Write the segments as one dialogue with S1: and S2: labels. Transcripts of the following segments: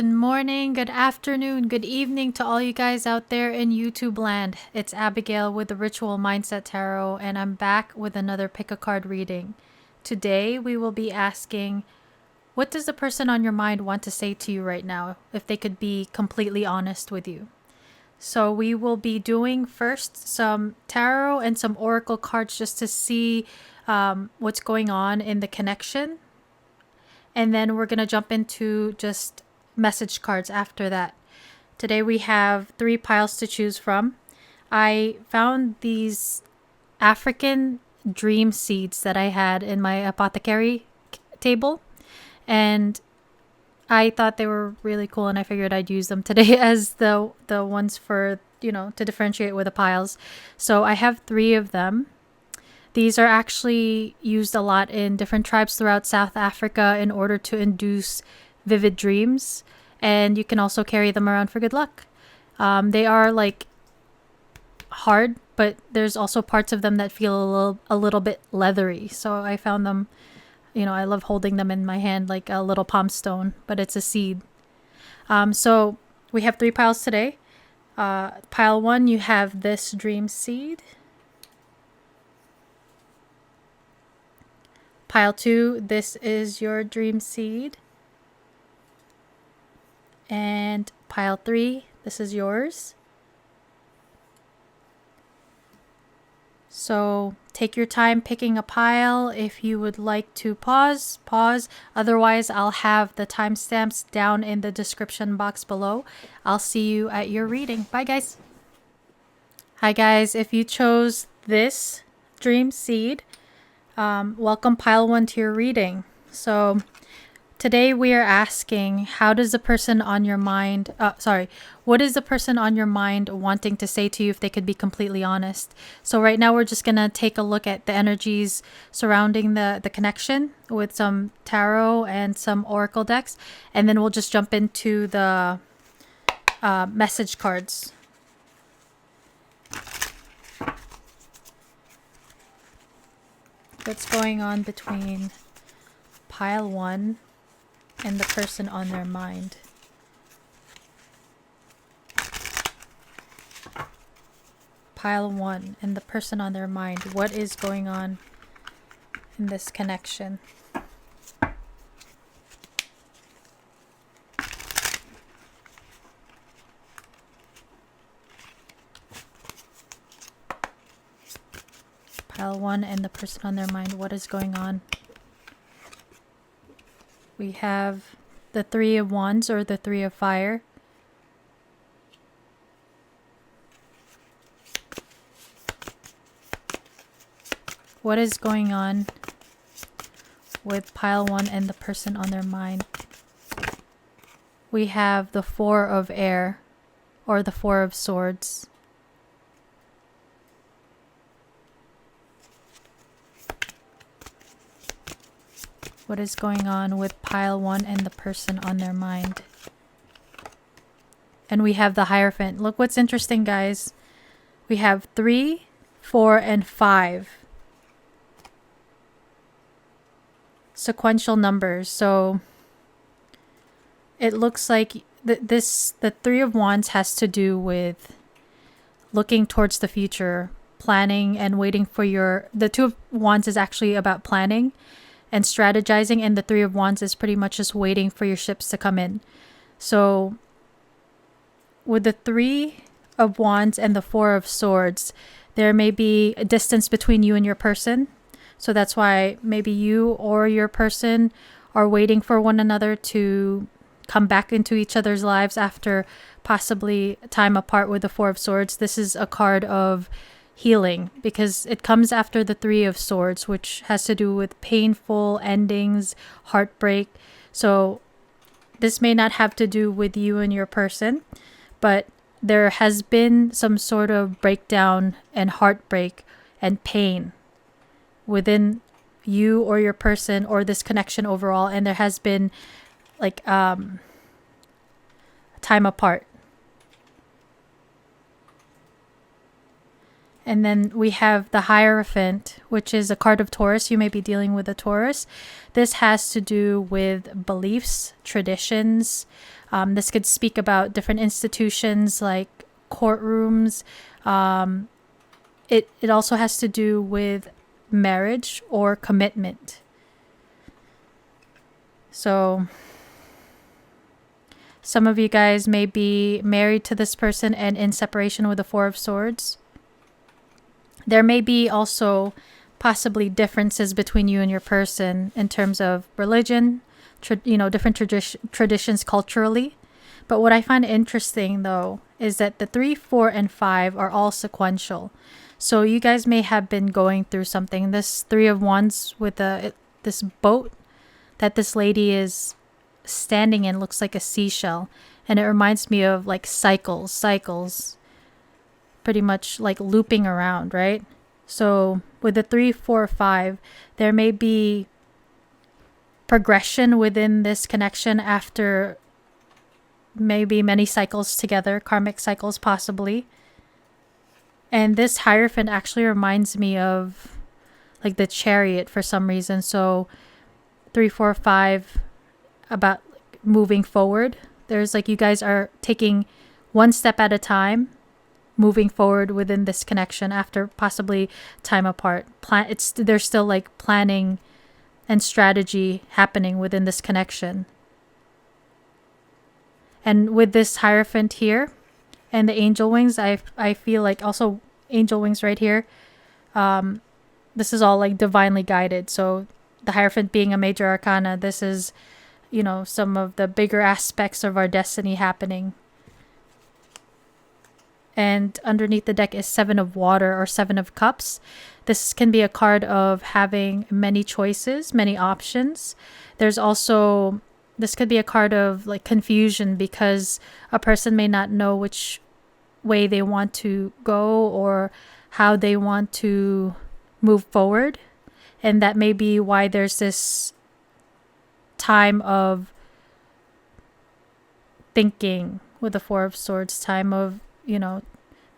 S1: Good morning, good afternoon, good evening to all you guys out there in YouTube land. It's Abigail with the Ritual Mindset Tarot, and I'm back with another pick a card reading. Today we will be asking, what does the person on your mind want to say to you right now, if they could be completely honest with you? So we will be doing first some tarot and some oracle cards just to see what's going on in the connection. And then we're going to jump into just message cards after that. Today we have 3 piles to choose from. I found these African dream seeds that I had in my apothecary table, and I thought they were really cool, and I figured I'd use them today as the ones for, to differentiate with the piles. So I have 3 of them. These are actually used a lot in different tribes throughout South Africa in order to induce vivid dreams, and you can also carry them around for good luck. They are like hard, but there's also parts of them that feel a little bit leathery. So I found them, I love holding them in my hand like a little palm stone, but it's a seed. So we have 3 piles today. Pile 1, you have this dream seed. Pile 2, this is your dream seed. And pile 3, this is yours. So take your time picking a pile. If you would like to pause. Otherwise, I'll have the timestamps down in the description box below. I'll see you at your reading. Bye, guys. Hi, guys. If you chose this dream seed, welcome pile 1 to your reading. So today we are asking, what is the person on your mind wanting to say to you if they could be completely honest? So right now we're just going to take a look at the energies surrounding the connection with some tarot and some oracle decks, and then we'll just jump into the message cards. What's going on between pile 1 and the person on their mind? Pile 1 and the person on their mind. What is going on in this connection? Pile 1 and the person on their mind. What is going on? We have the 3 of Wands or the 3 of Fire. What is going on with pile 1 and the person on their mind? We have the 4 of Air or the 4 of Swords. What is going on with pile 1 and the person on their mind? And we have the Hierophant. Look what's interesting, guys. We have 3, 4, and 5. Sequential numbers. So it looks like the 3 of Wands has to do with looking towards the future, planning and waiting for the 2 of Wands is actually about planning and strategizing, and the 3 of Wands is pretty much just waiting for your ships to come in. So with the 3 of Wands and the 4 of Swords, there may be a distance between you and your person. So that's why maybe you or your person are waiting for one another to come back into each other's lives after possibly time apart with the 4 of Swords. This is a card of healing because it comes after the 3 of Swords, which has to do with painful endings, heartbreak. So this may not have to do with you and your person, but there has been some sort of breakdown and heartbreak and pain within you or your person or this connection overall, and there has been like time apart. And then we have the Hierophant, which is a card of Taurus. You may be dealing with a Taurus. This has to do with beliefs, traditions, This could speak about different institutions like courtrooms. It also has to do with marriage or commitment. So some of you guys may be married to this person and in separation with the Four of Swords. There may be also possibly differences between you and your person in terms of religion, different traditions culturally. But what I find interesting though is that the 3, 4, and 5 are all sequential. So you guys may have been going through something. This 3 of Wands with this boat that this lady is standing in looks like a seashell, and it reminds me of like cycles, pretty much like looping around, right? So with the 3, 4, 5, there may be progression within this connection after maybe many cycles together, karmic cycles possibly. And this Hierophant actually reminds me of like the Chariot for some reason. So 3, 4, 5 about moving forward. There's like you guys are taking one step at a time, moving forward within this connection after possibly time apart. There's still like planning and strategy happening within this connection. And with this Hierophant here and the angel wings, I feel like also angel wings right here. This is all like divinely guided. So the Hierophant being a major arcana, this is, some of the bigger aspects of our destiny happening. And underneath the deck is 7 of Water or 7 of Cups. This can be a card of having many choices, many options. There's also, this could be a card of like confusion because a person may not know which way they want to go or how they want to move forward. And that may be why there's this time of thinking with the 4 of Swords, time of,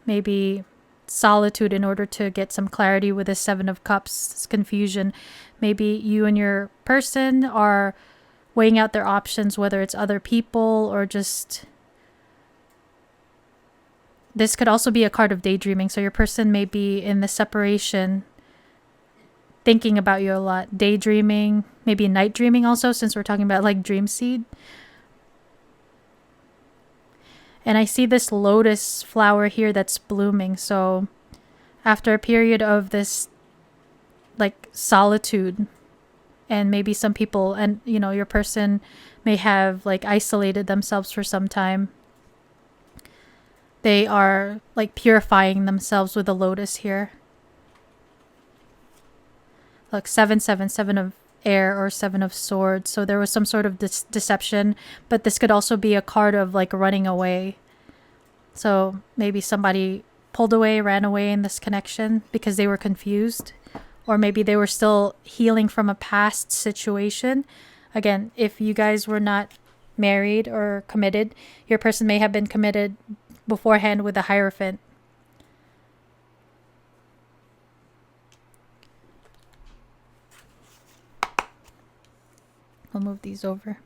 S1: maybe solitude in order to get some clarity with the 7 of Cups, confusion. Maybe you and your person are weighing out their options, whether it's other people or just... This could also be a card of daydreaming. So your person may be in the separation thinking about you a lot, daydreaming, maybe night dreaming also, since we're talking about like dream seed. And I see this lotus flower here that's blooming. So after a period of this like solitude, and maybe some people and your person may have like isolated themselves for some time, they are like purifying themselves with the lotus here. Look, 7, 7, 7 of air or 7 of swords. So there was some sort of deception, but this could also be a card of like running away. So maybe somebody pulled away, ran away in this connection because they were confused, or maybe they were still healing from a past situation. Again, if you guys were not married or committed, your person may have been committed beforehand with the Hierophant. I'll move these over.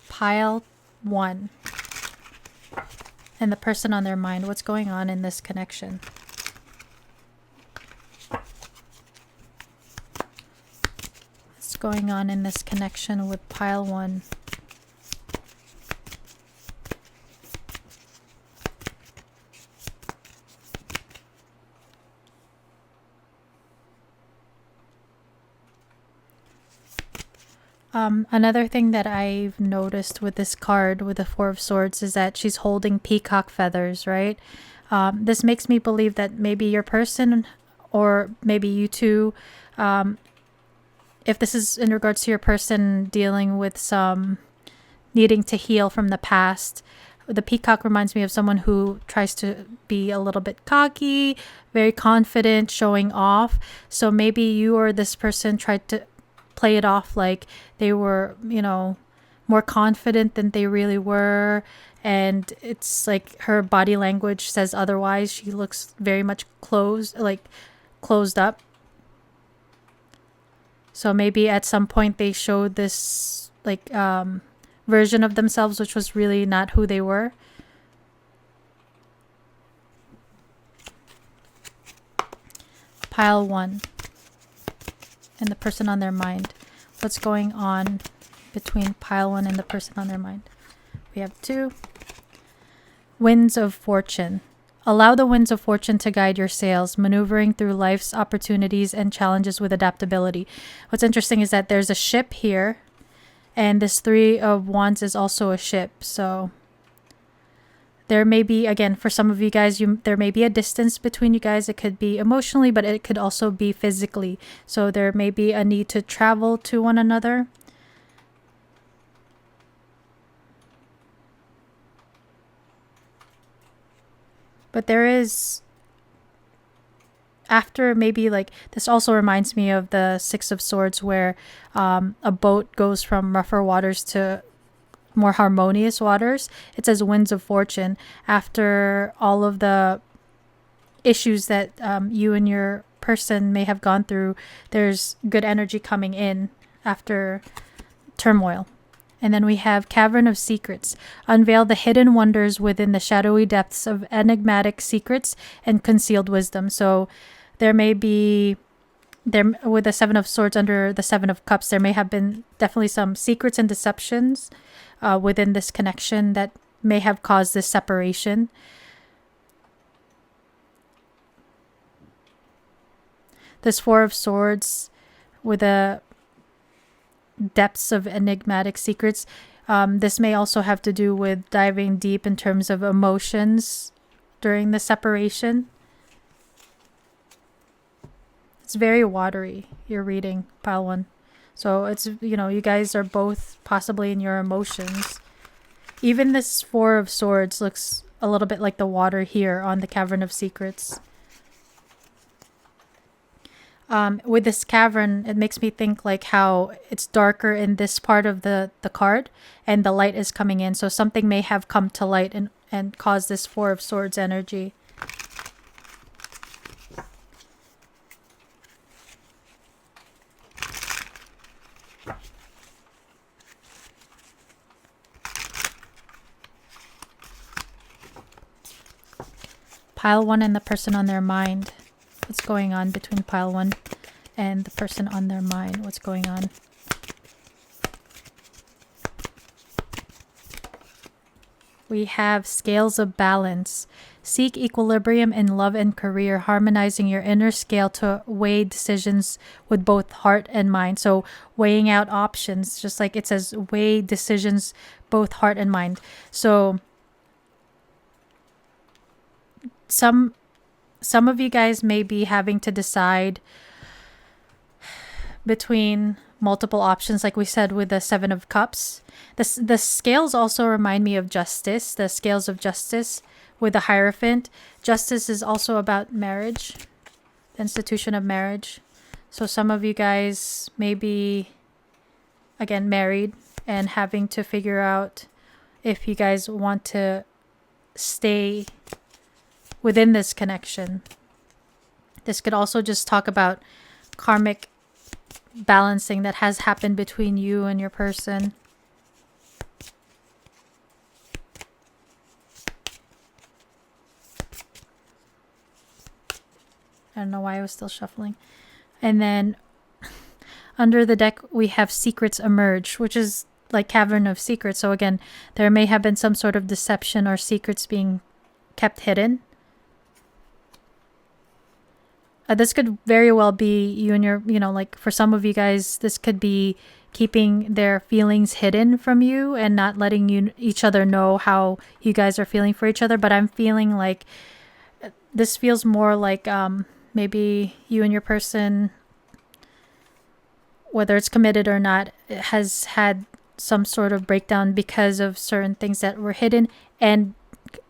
S1: Pile 1. And the person on their mind. What's going on in this connection? What's going on in this connection with pile 1? Another thing that I've noticed with this card with the 4 of Swords is that she's holding peacock feathers, right? This makes me believe that maybe your person or maybe you two, if this is in regards to your person dealing with some needing to heal from the past, the peacock reminds me of someone who tries to be a little bit cocky, very confident, showing off. So maybe you or this person tried to play it off like they were, more confident than they really were. And it's like her body language says otherwise. She looks very much closed up. So maybe at some point they showed this like version of themselves which was really not who they were. Pile 1 and the person on their mind. What's going on between pile 1 and the person on their mind? We have 2. Winds of fortune. Allow the winds of fortune to guide your sails, maneuvering through life's opportunities and challenges with adaptability. What's interesting is that there's a ship here, and this 3 of Wands is also a ship. So there may be, again, for some of you guys, there may be a distance between you guys. It could be emotionally, but it could also be physically. So there may be a need to travel to one another. But there is, after maybe like, this also reminds me of the 6 of Swords where a boat goes from rougher waters to more harmonious waters. It says winds of fortune. After all of the issues that you and your person may have gone through, there's good energy coming in after turmoil. And then we have Cavern of Secrets. Unveil the hidden wonders within the shadowy depths of enigmatic secrets and concealed wisdom. So there may be, there with the 7 of Swords under the 7 of Cups, there may have been definitely some secrets and deceptions within this connection that may have caused this separation. This 4 of Swords with the depths of enigmatic secrets. This may also have to do with diving deep in terms of emotions during the separation. It's very watery, your reading, pile 1. So it's, you know, you guys are both possibly in your emotions. Even this 4 of Swords looks a little bit like the water here on the Cavern of Secrets. With this cavern, it makes me think like how it's darker in this part of the card and the light is coming in. So something may have come to light and caused this 4 of Swords energy. Pile 1 and the person on their mind. What's going on between pile 1 and the person on their mind? What's going on? We have Scales of Balance. Seek equilibrium in love and career, harmonizing your inner scale to weigh decisions with both heart and mind. So weighing out options, just like it says, weigh decisions, both heart and mind. So some of you guys may be having to decide between multiple options, like we said with the 7 of Cups. The scales also remind me of justice, the scales of justice with the Hierophant. Justice is also about marriage, the institution of marriage. So some of you guys may be, again, married and having to figure out if you guys want to stay within this connection. This could also just talk about karmic balancing that has happened between you and your person. I don't know why I was still shuffling. And then under the deck, we have Secrets Emerge, which is like Cavern of Secrets. So again, there may have been some sort of deception or secrets being kept hidden. This could very well be you and your, like for some of you guys, this could be keeping their feelings hidden from you and not letting each other know how you guys are feeling for each other. But I'm feeling like this feels more like maybe you and your person, whether it's committed or not, has had some sort of breakdown because of certain things that were hidden and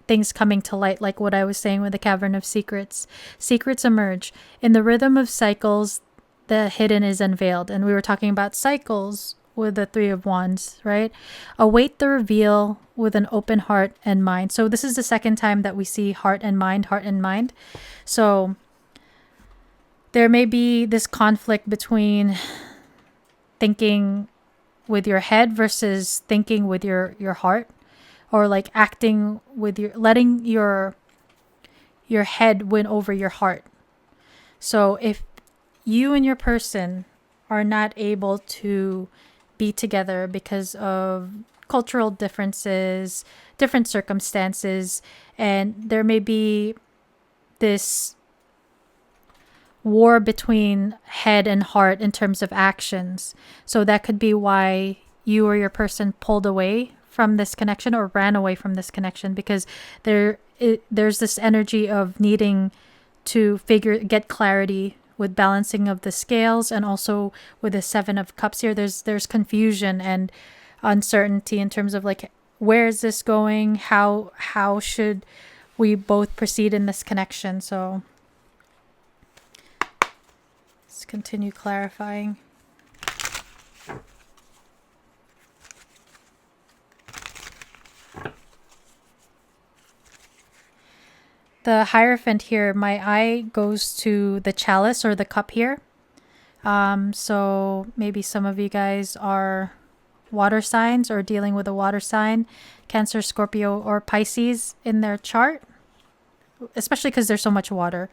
S1: things coming to light, like what I was saying with the Cavern of Secrets. Secrets emerge. In the rhythm of cycles, the hidden is unveiled. And we were talking about cycles with the 3 of Wands, right? Await the reveal with an open heart and mind. So this is the second time that we see heart and mind, heart and mind. So there may be this conflict between thinking with your head versus thinking with your heart, or like acting with your, letting your head win over your heart. So if you and your person are not able to be together because of cultural differences, different circumstances, and there may be this war between head and heart in terms of actions. So that could be why you or your person pulled away from this connection or ran away from this connection, because there's this energy of needing to get clarity with balancing of the scales, and also with the 7 of Cups here, there's confusion and uncertainty in terms of like, where is this going? How should we both proceed in this connection? So let's continue clarifying. The Hierophant here, my eye goes to the chalice or the cup here. So maybe some of you guys are water signs or dealing with a water sign, Cancer, Scorpio, or Pisces in their chart, especially because there's so much water.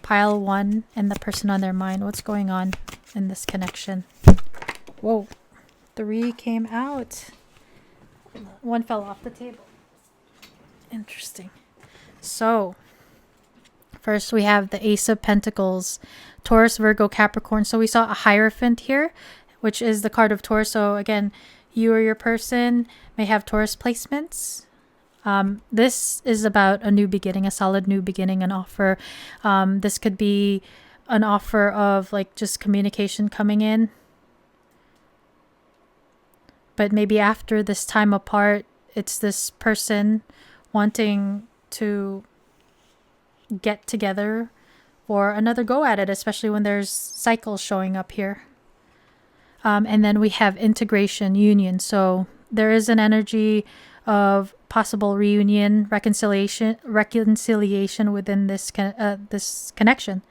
S1: Pile 1 and the person on their mind. What's going on in this connection? Whoa, 3 came out. 1 fell off the table. Interesting. So first we have the Ace of Pentacles, Taurus, Virgo, Capricorn. So we saw a Hierophant here, which is the card of Taurus. So again, you or your person may have Taurus placements. This is about a new beginning, a solid new beginning, an offer. This could be an offer of like just communication coming in. But maybe after this time apart, it's this person wanting to get together or another go at it, especially when there's cycles showing up here. And then we have integration, union. So there is an energy of possible reunion, reconciliation within this this connection.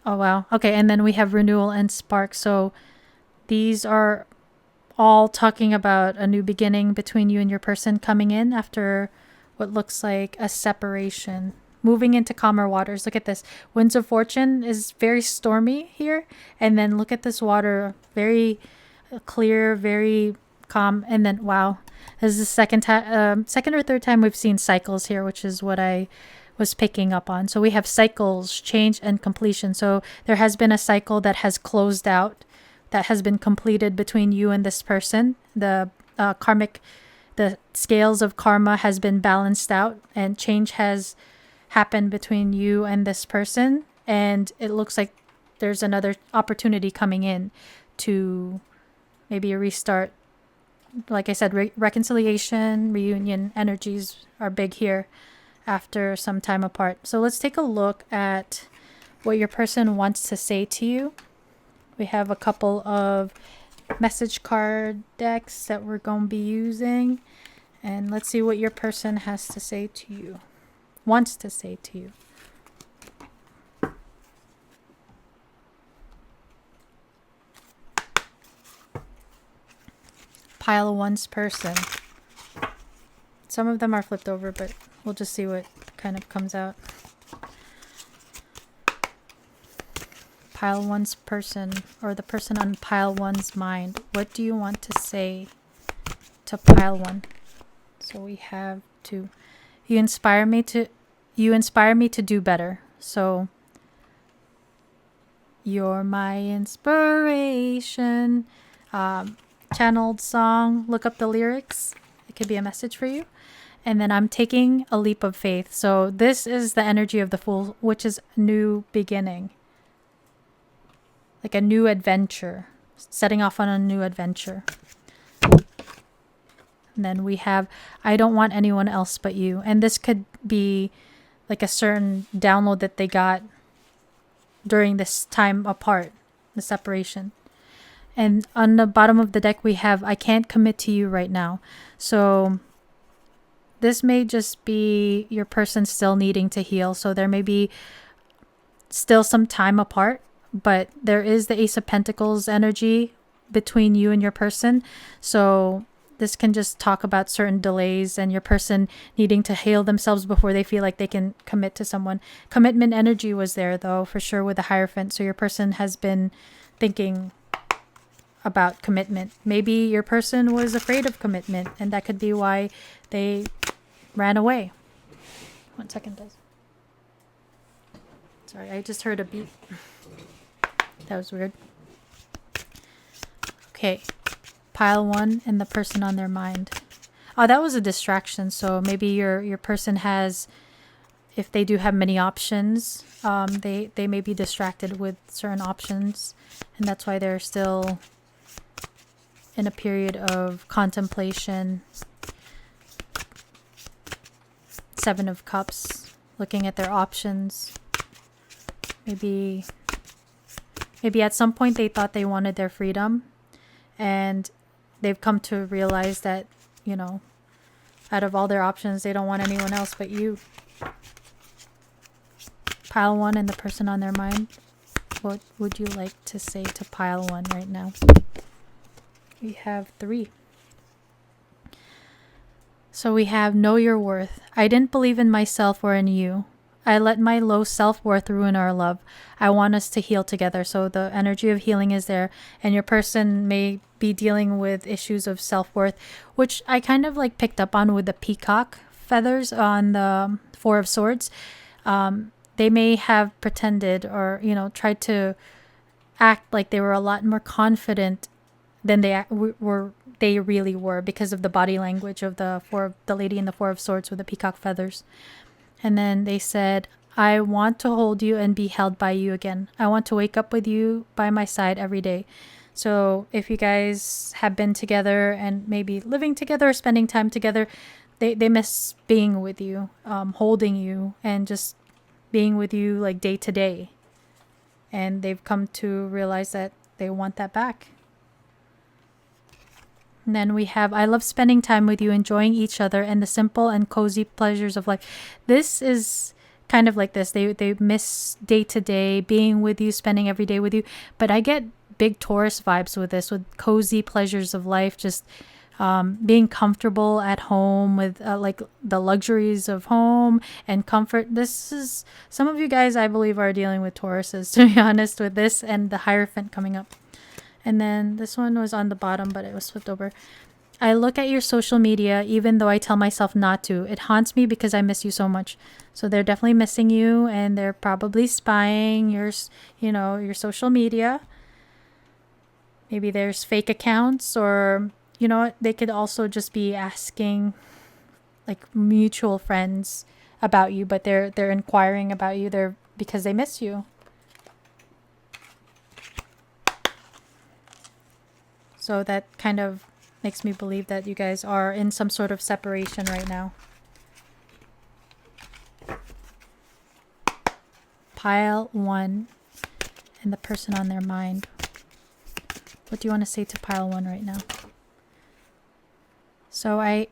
S1: Oh wow. Okay, and then we have renewal and spark. So these are all talking about a new beginning between you and your person coming in after what looks like a separation, moving into calmer waters. Look at this. Winds of Fortune is very stormy here. And then look at this water, very clear, very calm. And then, wow, this is the second or third time we've seen cycles here, which is what I was picking up on. So we have cycles, change, and completion. So there has been a cycle that has closed out, that has been completed between you and this person. The the scales of karma has been balanced out, and change has happened between you and this person. And it looks like there's another opportunity coming in to maybe a restart. Like I said, reconciliation, reunion energies are big here after some time apart. So let's take a look at what your person wants to say to you. We have a couple of message card decks that we're going to be using. And let's see what your person has to say to you, wants to say to you. Pile 1's person. Some of them are flipped over, but we'll just see what kind of comes out. Pile 1's person, or the person on Pile 1's mind. What do you want to say to Pile 1? So we have to, you inspire me to do better. So you're my inspiration. Channeled song, look up the lyrics. It could be a message for you. And then I'm taking a leap of faith. So this is the energy of the Fool, which is new beginning. Like a new adventure, setting off on a new adventure. And then we have, I don't want anyone else but you. And this could be like a certain download that they got during this time apart, the separation. And on the bottom of the deck, we have, I can't commit to you right now. So this may just be your person still needing to heal. So there may be still some time apart, but there is the Ace of Pentacles energy between you and your person. So this can just talk about certain delays and your person needing to heal themselves before they feel like they can commit to someone. Commitment energy was there though, for sure, with the Hierophant. So your person has been thinking about commitment. Maybe your person was afraid of commitment, and that could be why they ran away. 1 second, guys. Sorry, I just heard a beep. That was weird. Okay. Pile 1 and the person on their mind. Oh, that was a distraction. So maybe your person has, if they do have many options, they may be distracted with certain options, and that's why they're still in a period of contemplation. 7 of Cups, looking at their options. Maybe at some point they thought they wanted their freedom, and they've come to realize that, you know, out of all their options, they don't want anyone else but you. Pile 1 and the person on their mind. What would you like to say to pile 1 right now? We have 3. So we have know your worth. I didn't believe in myself or in you. I let my low self-worth ruin our love. I want us to heal together. So the energy of healing is there, and your person may be dealing with issues of self-worth, which I kind of like picked up on with the peacock feathers on the 4 of Swords. They may have pretended or, you know, tried to act like they were a lot more confident than they really were, because of the body language of the lady in the 4 of Swords with the peacock feathers. And then they said, I want to hold you and be held by you again. I want to wake up with you by my side every day. So if you guys have been together and maybe living together or spending time together, they miss being with you, holding you, and just being with you like day to day. And they've come to realize that they want that back. And then we have, I love spending time with you, enjoying each other, and the simple and cozy pleasures of life. This is kind of like this. They miss day to day, being with you, spending every day with you. But I get big Taurus vibes with this, with cozy pleasures of life, just being comfortable at home with like the luxuries of home and comfort. This is, some of you guys, I believe, are dealing with Tauruses, to be honest, with this and the Hierophant coming up. And then this one was on the bottom, but it was flipped over. I look at your social media, even though I tell myself not to. It haunts me because I miss you so much. So they're definitely missing you, and they're probably spying your social media. Maybe there's fake accounts, or, you know what, they could also just be asking like mutual friends about you, but they're inquiring about you because they miss you. So that kind of makes me believe that you guys are in some sort of separation right now. Pile 1 and the person on their mind. What do you want to say to pile 1 right now? So I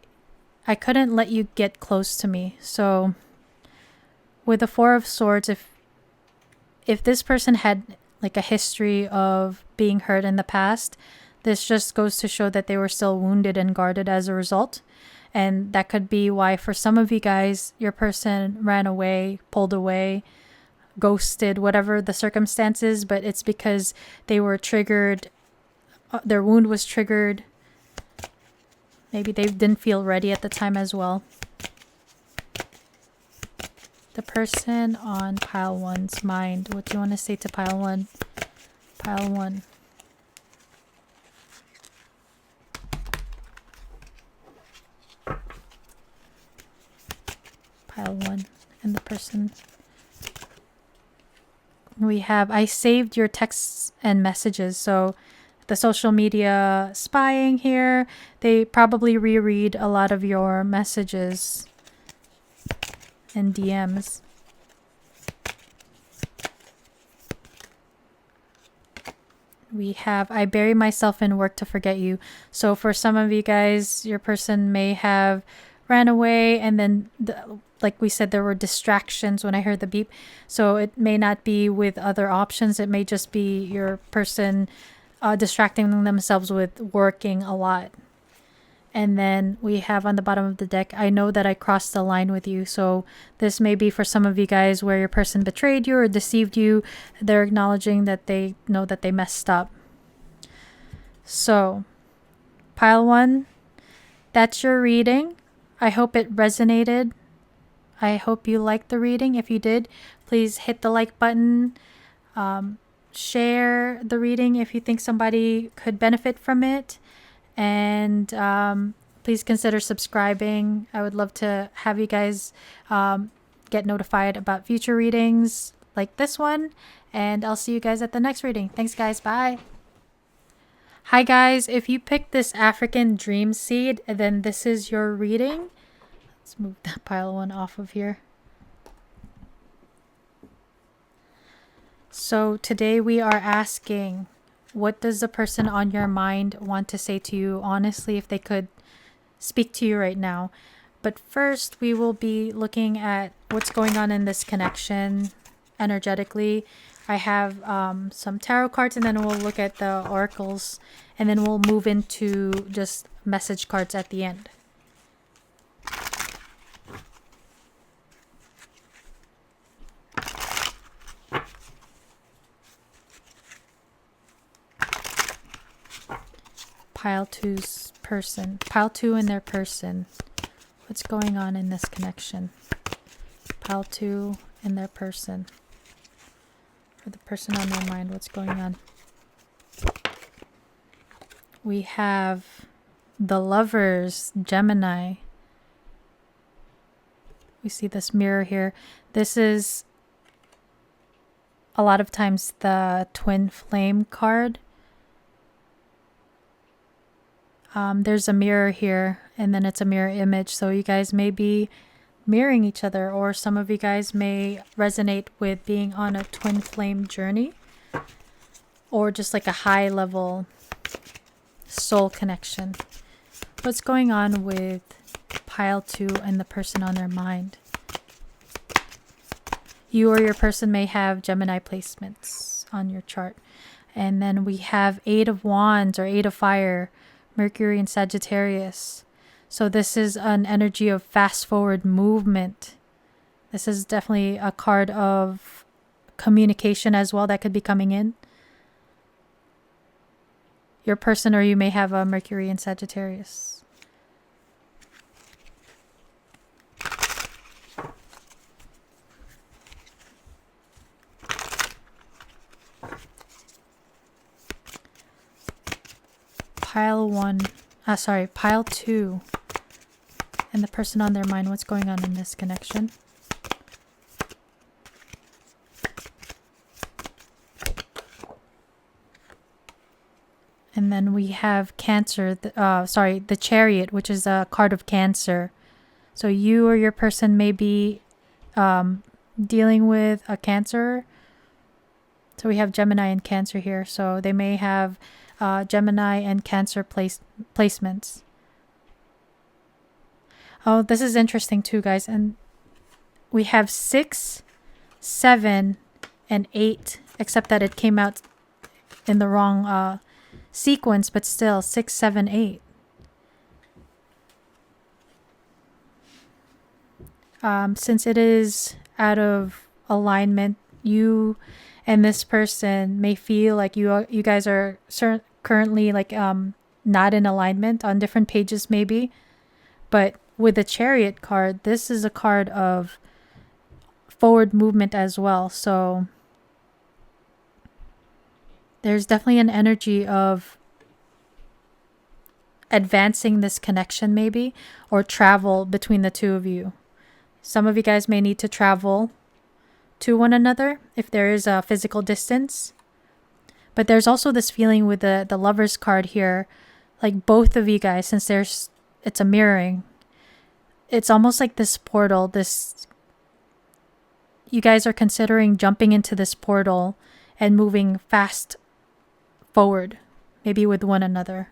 S1: couldn't let you get close to me. So with the 4 of Swords, if this person had like a history of being hurt in the past, this just goes to show that they were still wounded and guarded as a result. And that could be why for some of you guys, your person ran away, pulled away, ghosted, whatever the circumstances, but it's because they were triggered. Their wound was triggered. Maybe they didn't feel ready at the time as well. The person on pile 1's mind. What do you want to say to pile 1? Pile 1. Pile 1 and the person. We have, I saved your texts and messages. So the social media spying here, they probably reread a lot of your messages and DMs. We have, I bury myself in work to forget you. So for some of you guys, your person may have ran away, and then like we said, there were distractions when I heard the beep. So it may not be with other options. It may just be your person distracting themselves with working a lot. And then we have on the bottom of the deck, I know that I crossed the line with you. So this may be for some of you guys where your person betrayed you or deceived you. They're acknowledging that they know that they messed up. So pile 1, that's your reading. I hope it resonated. I hope you liked the reading. If you did, please hit the like button. Share the reading if you think somebody could benefit from it. And please consider subscribing. I would love to have you guys get notified about future readings like this one. And I'll see you guys at the next reading. Thanks, guys. Bye. Hi, guys. If you picked this African dream seed, then this is your reading. Let's move that pile 1 off of here. So today we are asking, what does the person on your mind want to say to you honestly if they could speak to you right now? But first, we will be looking at what's going on in this connection energetically. I have some tarot cards, and then we'll look at the oracles, and then we'll move into just message cards at the end. Pile 2's person. Pile 2 and their person. What's going on in this connection? Pile 2 and their person. For the person on their mind, what's going on? We have the Lovers, Gemini. We see this mirror here. This is a lot of times the twin flame card. There's a mirror here, and then it's a mirror image. So you guys may be mirroring each other, or some of you guys may resonate with being on a twin flame journey, or just like a high level soul connection. What's going on with pile 2 and the person on their mind? You or your person may have Gemini placements on your chart. And then we have 8 of Wands or 8 of Fire, Mercury and Sagittarius. So this is an energy of fast forward movement. This is definitely a card of communication as well that could be coming in. Your person or you may have a Mercury and Sagittarius. Pile 2 and the person on their mind. What's going on in this connection? And then we have Cancer, the Chariot, which is a card of Cancer. So you or your person may be dealing with a Cancer. So we have Gemini and Cancer here. So they may have Gemini and Cancer placements. Oh, this is interesting too, guys. And we have 6, 7, and 8, except that it came out in the wrong sequence, but still 6, 7, 8. Since it is out of alignment, you and this person may feel like you guys are currently like not in alignment on different pages maybe. But with the Chariot card, this is a card of forward movement as well. So there's definitely an energy of advancing this connection maybe, or travel between the two of you. Some of you guys may need to travel to one another if there is a physical distance. But there's also this feeling with the Lovers card here, like both of you guys, since it's a mirroring. It's almost like this portal, you guys are considering jumping into this portal and moving fast forward, maybe with one another.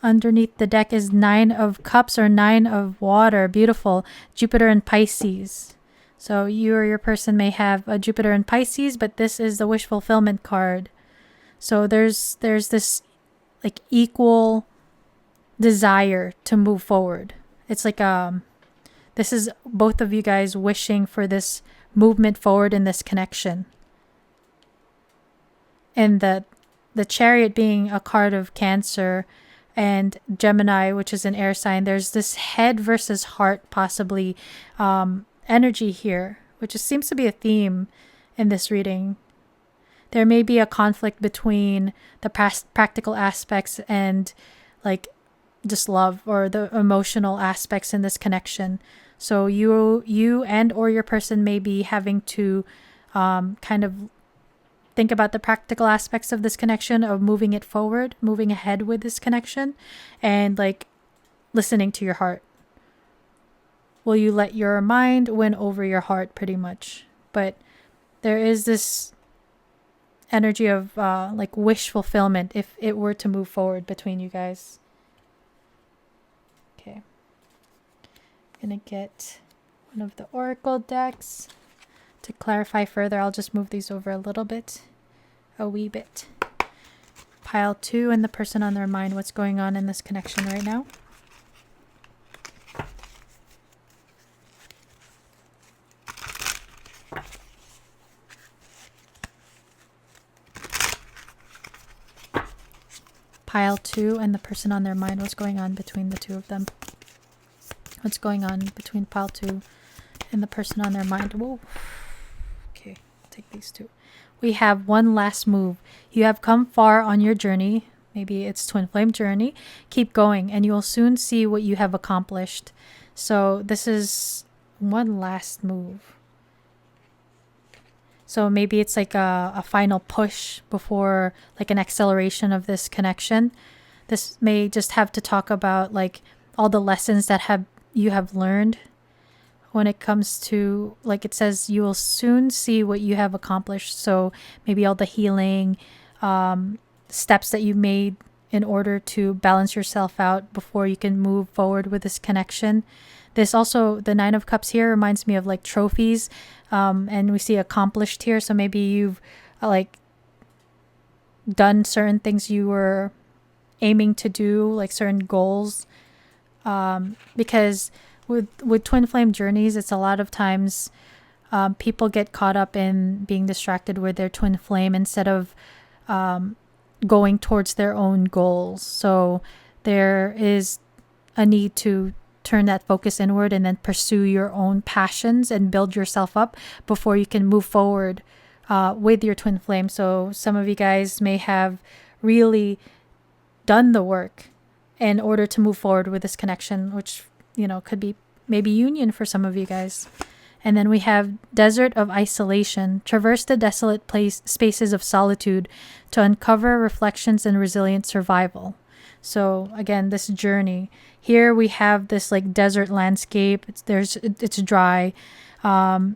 S1: Underneath the deck is 9 of Cups or 9 of Water. Beautiful. Jupiter and Pisces. So you or your person may have a Jupiter and Pisces, but this is the wish fulfillment card. So there's this like equal desire to move forward. It's like this is both of you guys wishing for this movement forward in this connection. And the Chariot being a card of Cancer and Gemini, which is an air sign, there's this head versus heart possibly energy here, which seems to be a theme in this reading. There may be a conflict between the past practical aspects and like just love or the emotional aspects in this connection. So you and or your person may be having to kind of think about the practical aspects of this connection, of moving it forward, moving ahead with this connection, and like listening to your heart. Will you let your mind win over your heart, pretty much? But there is this energy of like wish fulfillment if it were to move forward between you guys. Okay. I'm gonna get one of the oracle decks. To clarify further, I'll just move these over a little bit, a wee bit. Pile 2 and the person on their mind, what's going on in this connection right now. Pile 2 and the person on their mind, what's going on between the two of them. What's going on between pile 2 and the person on their mind. Whoa. Okay, I'll take these two. We have one last move. You have come far on your journey. Maybe it's twin flame journey. Keep going and you'll soon see what you have accomplished. So this is one last move. So maybe it's like a final push before like an acceleration of this connection. This may just have to talk about like all the lessons that you have learned when it comes to, like it says, you will soon see what you have accomplished. So maybe all the healing steps that you made in order to balance yourself out before you can move forward with this connection. This also, the 9 of Cups here reminds me of like trophies, and we see accomplished here. So maybe you've like done certain things you were aiming to do, like certain goals, because with twin flame journeys, it's a lot of times people get caught up in being distracted with their twin flame instead of going towards their own goals. So there is a need to turn that focus inward and then pursue your own passions and build yourself up before you can move forward with your twin flame. So some of you guys may have really done the work in order to move forward with this connection, which, you know, could be maybe union for some of you guys. And then we have Desert of Isolation. Traverse the desolate spaces of solitude to uncover reflections and resilient survival. So again, this journey. Here we have this like desert landscape. It's dry. And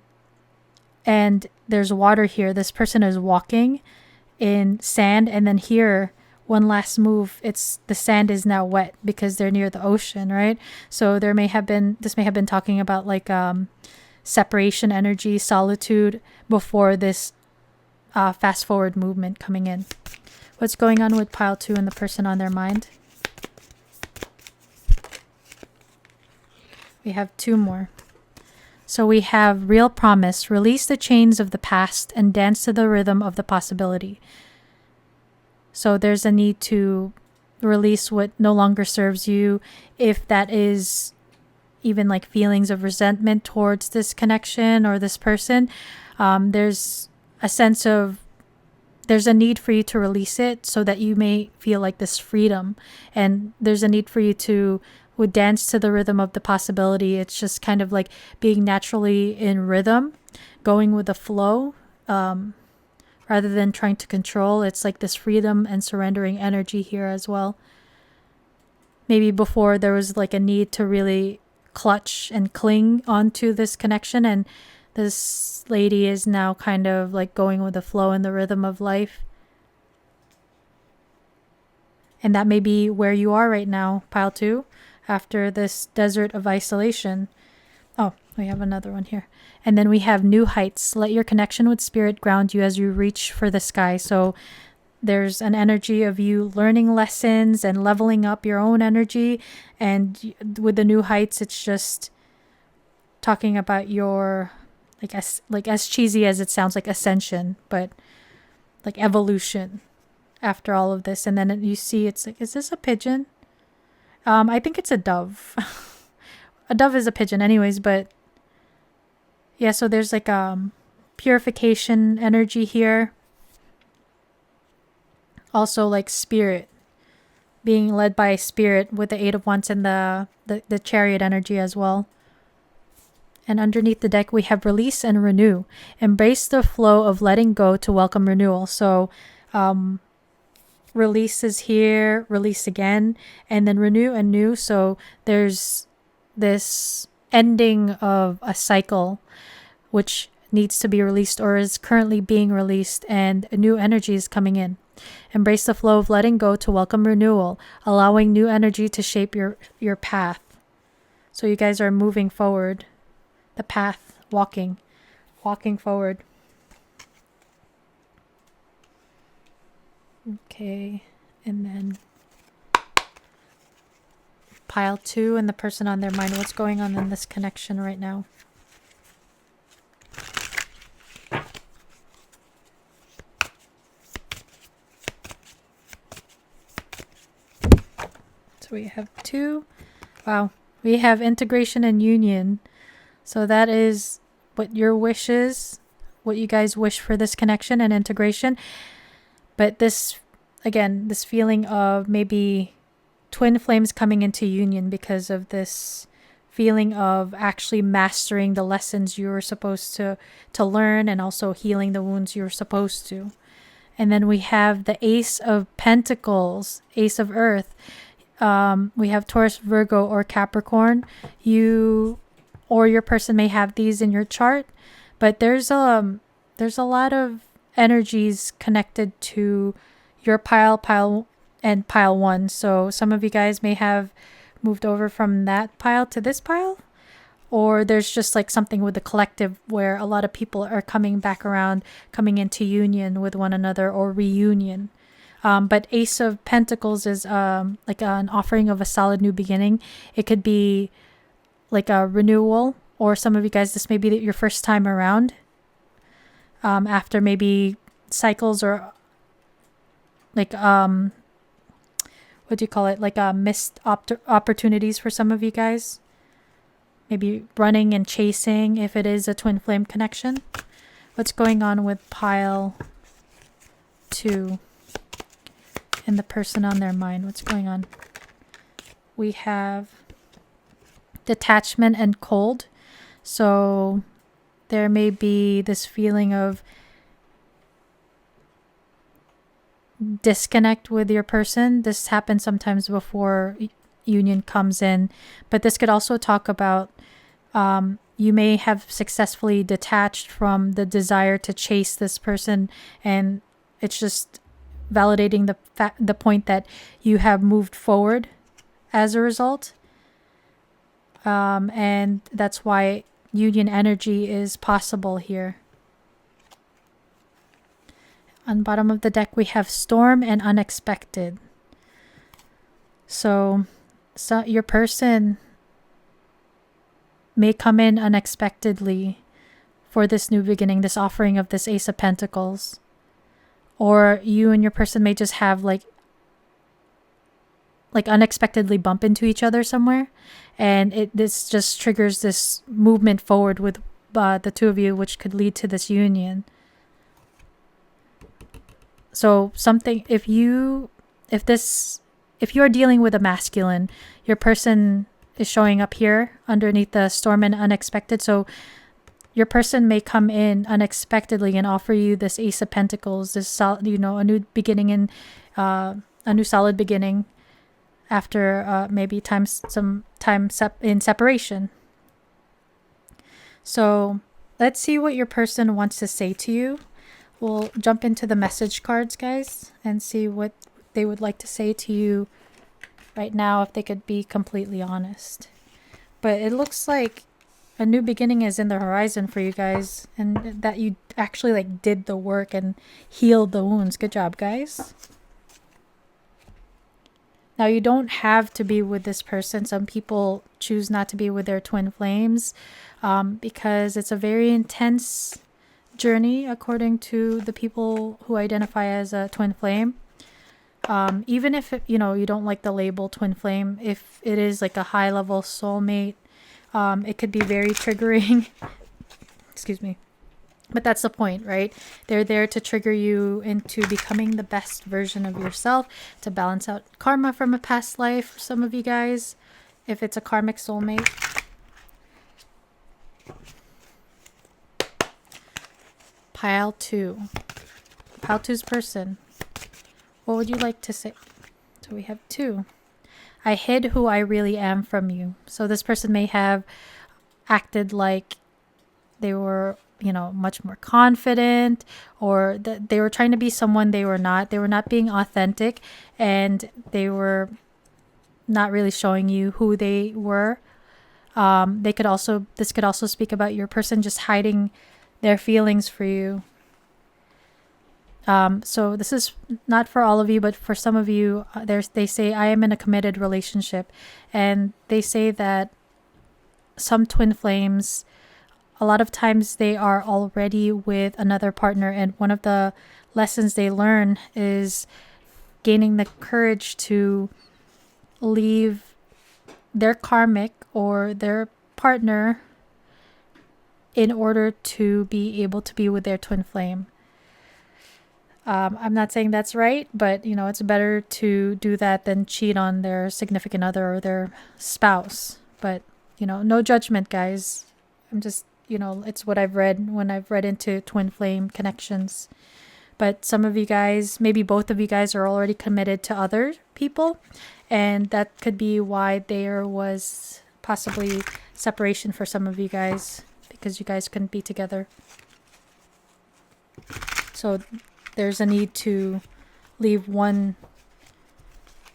S1: there's water here. This person is walking in sand, and then here, one last move, the sand is now wet because they're near the ocean, right? So this may have been talking about like separation energy, solitude before this fast forward movement coming in. What's going on with pile 2 and the person on their mind? We have 2 more. So we have Real Promise. Release the chains of the past and dance to the rhythm of the possibility. So there's a need to release what no longer serves you, if that is even like feelings of resentment towards this connection or this person. There's a sense of, there's a need for you to release it so that you may feel like this freedom. And there's a need for you to would dance to the rhythm of the possibility. It's just kind of like being naturally in rhythm, going with the flow, rather than trying to control. It's like this freedom and surrendering energy here as well. Maybe before there was like a need to really clutch and cling onto this connection, and this lady is now kind of like going with the flow and the rhythm of life. And that may be where you are right now, pile 2, after this desert of isolation. Oh, we have another one here. And then we have new heights. Let your connection with spirit ground you as you reach for the sky. So there's an energy of you learning lessons and leveling up your own energy. And with the new heights, it's just talking about your, as cheesy as it sounds, like ascension, but like evolution after all of this. And then you see, it's like, is this a pigeon? I think it's a dove. A dove is a pigeon anyways, but yeah, so there's like purification energy here. Also like spirit, being led by spirit with the 8 of Wands and the chariot energy as well. And underneath the deck, we have release and renew. Embrace the flow of letting go to welcome renewal. So release is here, release again, and then renew and new. So there's this ending of a cycle which needs to be released or is currently being released, and a new energy is coming in. Embrace the flow of letting go to welcome renewal, allowing new energy to shape your path. So you guys are moving forward. The path, walking forward. Okay, and then pile 2 and the person on their mind. What's going on in this connection right now? So we have 2. Wow. We have integration and union. So that is what your wish is, what you guys wish for this connection and integration. But this, again, this feeling of maybe twin flames coming into union because of this feeling of actually mastering the lessons you were supposed to learn, and also healing the wounds you were supposed to. And then we have the Ace of Pentacles, Ace of Earth. We have Taurus, Virgo, or Capricorn. You or your person may have these in your chart, but there's a lot of energies connected to your pile and pile 1. So some of you guys may have moved over from that pile to this pile, or there's just like something with the collective where a lot of people are coming back around, coming into union with one another, or reunion. But Ace of Pentacles is like an offering of a solid new beginning. It could be like a renewal, or some of you guys, this may be your first time around after maybe cycles, or like what do you call it, like missed opportunities for some of you guys, maybe running and chasing if it is a twin flame connection. What's going on with pile 2 and the person on their mind? What's going on? We have detachment and cold. So there may be this feeling of disconnect with your person. This happens sometimes before union comes in, but this could also talk about you may have successfully detached from the desire to chase this person, and it's just validating the point that you have moved forward as a result. And that's why union energy is possible here. On the bottom of the deck, we have storm and unexpected. So your person may come in unexpectedly for this new beginning, this offering of this Ace of Pentacles. Or you and your person may just have like unexpectedly bump into each other somewhere, and this just triggers this movement forward with the two of you, which could lead to this union. So something, if you are dealing with a masculine, your person is showing up here underneath the storm and unexpected. So your person may come in unexpectedly and offer you this Ace of Pentacles, this a new beginning and a new solid beginning after maybe some time in separation. So let's see what your person wants to say to you. We'll jump into the message cards, guys, and see what they would like to say to you right now if they could be completely honest. But it looks like a new beginning is in the horizon for you guys, and that you actually like did the work and healed the wounds. Good job, guys. Now, you don't have to be with this person. Some people choose not to be with their twin flames because it's a very intense journey, according to the people who identify as a twin flame. Even if, you don't like the label twin flame, if it is like a high level soulmate, it could be very triggering. Excuse me. But that's the point, right? They're there to trigger you into becoming the best version of yourself, to balance out karma from a past life for some of you guys, if it's a karmic soulmate. Pile 2. Pile 2's person. What would you like to say? So we have 2. I hid who I really am from you. So this person may have acted like they were, much more confident, or that they were trying to be someone they were not. They were not being authentic, and they were not really showing you who they were. This could also speak about your person just hiding their feelings for you. So this is not for all of you, but for some of you, they say, I am in a committed relationship, and they say that some twin flames, a lot of times they are already with another partner, and one of the lessons they learn is gaining the courage to leave their karmic or their partner in order to be able to be with their twin flame. I'm not saying that's right, but it's better to do that than cheat on their significant other or their spouse. But no judgment, guys. I'm just it's what I've read when I've read into twin flame connections. But some of you guys, maybe both of you guys, are already committed to other people, and that could be why there was possibly separation for some of you guys, because you guys couldn't be together. So there's a need to leave one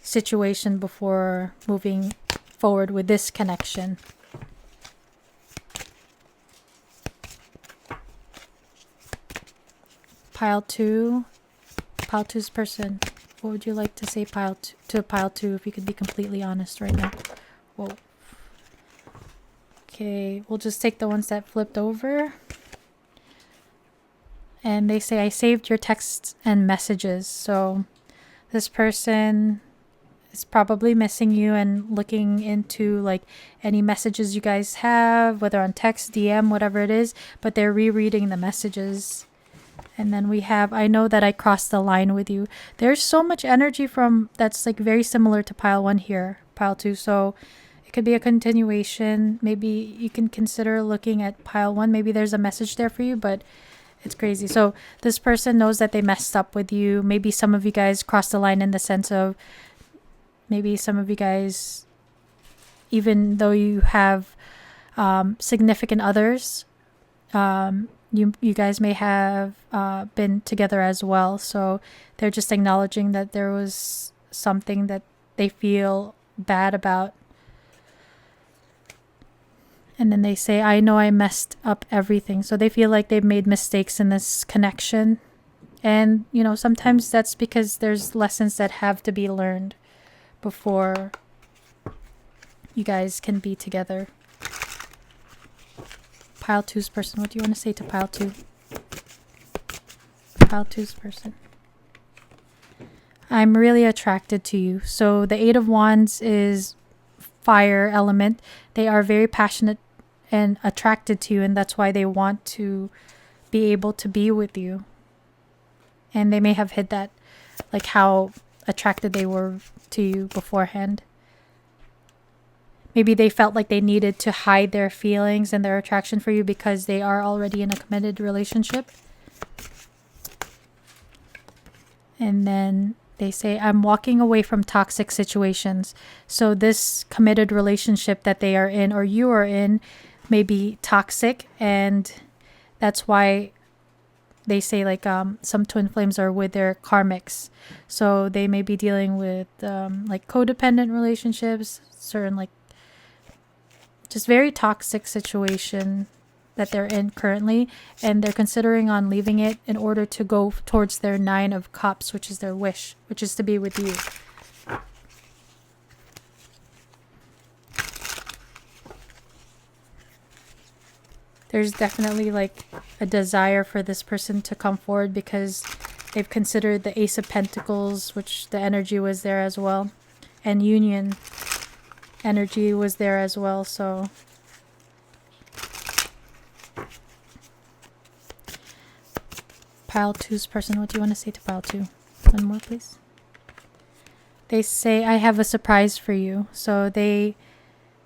S1: situation before moving forward with this connection. Pile 2. Pile 2's person. What would you like to say to pile 2 if you could be completely honest right now? Whoa. Okay, we'll just take the ones that flipped over. And they say, I saved your texts and messages. So this person is probably missing you and looking into like any messages you guys have, whether on text, DM, whatever it is, but they're rereading the messages. And then we have, I know that I crossed the line with you. There's so much energy from that's like very similar to pile 1 here, pile 2. So it could be a continuation. Maybe you can consider looking at pile 1. Maybe there's a message there for you, but it's crazy. So this person knows that they messed up with you. Maybe some of you guys crossed the line in the sense of maybe some of you guys, even though you have significant others, you guys may have been together as well. So they're just acknowledging that there was something that they feel bad about. And then they say, I know I messed up everything. So they feel like they've made mistakes in this connection. And, sometimes that's because there's lessons that have to be learned before you guys can be together. Pile 2's person. What do you want to say to pile 2? Pile 2's person. I'm really attracted to you. So the 8 of Wands is fire element. They are very passionate and attracted to you, and that's why they want to be able to be with you. And they may have hid that, like how attracted they were to you beforehand. Maybe they felt like they needed to hide their feelings and their attraction for you because they are already in a committed relationship. And then they say, I'm walking away from toxic situations. So this committed relationship that they are in, or you are in, may be toxic, and that's why they say like some twin flames are with their karmics, so they may be dealing with like codependent relationships, certain like just very toxic situation that they're in currently, and they're considering on leaving it in order to go towards their 9 of cups, which is their wish, which is to be with you. There's definitely like a desire for this person to come forward because they've considered the Ace of Pentacles, which the energy was there as well, and Union energy was there as well. So pile 2's person, what do you want to say to pile 2? One more, please. They say, I have a surprise for you. So they,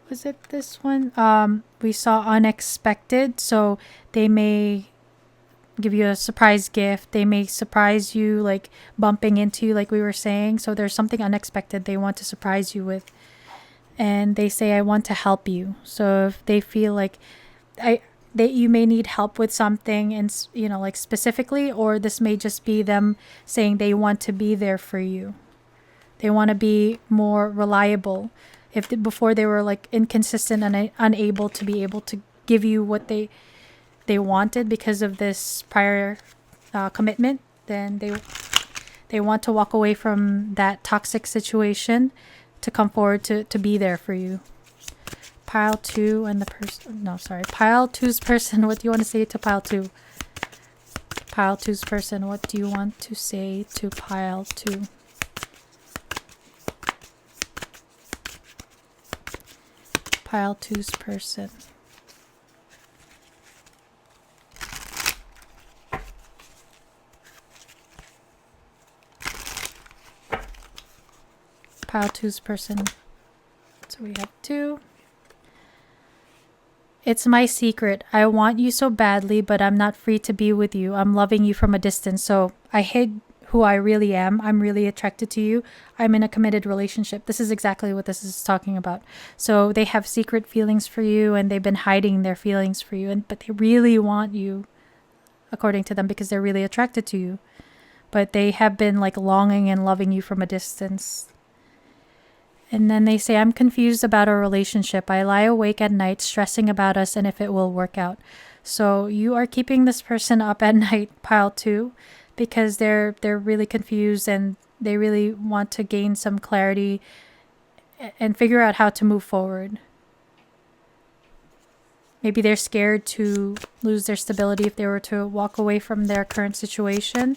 S1: was it this one? We saw unexpected. So they may give you a surprise gift. They may surprise you, like bumping into you, like we were saying. So there's something unexpected they want to surprise you with. And they say, I want to help you. So if they feel like that you may need help with something, and like specifically, or this may just be them saying they want to be there for you. They want to be more reliable. Before they were like inconsistent and unable to be able to give you what they wanted because of this prior commitment, then they want to walk away from that toxic situation to come forward to be there for you. Pile 2 and the person, no, sorry, pile 2's person, what do you want to say to pile 2? Pile 2's person, what do you want to say to pile 2? Pile 2's person. Pile 2's person. So we have 2. It's my secret. I want you so badly, but I'm not free to be with you. I'm loving you from a distance. So I hid who I really am. I'm really attracted to you. I'm in a committed relationship. This is exactly what this is talking about. So they have secret feelings for you, and they've been hiding their feelings for you, but they really want you, according to them, because they're really attracted to you. But they have been like longing and loving you from a distance. And then they say, I'm confused about our relationship. I lie awake at night stressing about us and if it will work out. So you are keeping this person up at night, pile 2, because they're really confused and they really want to gain some clarity and figure out how to move forward. Maybe they're scared to lose their stability if they were to walk away from their current situation.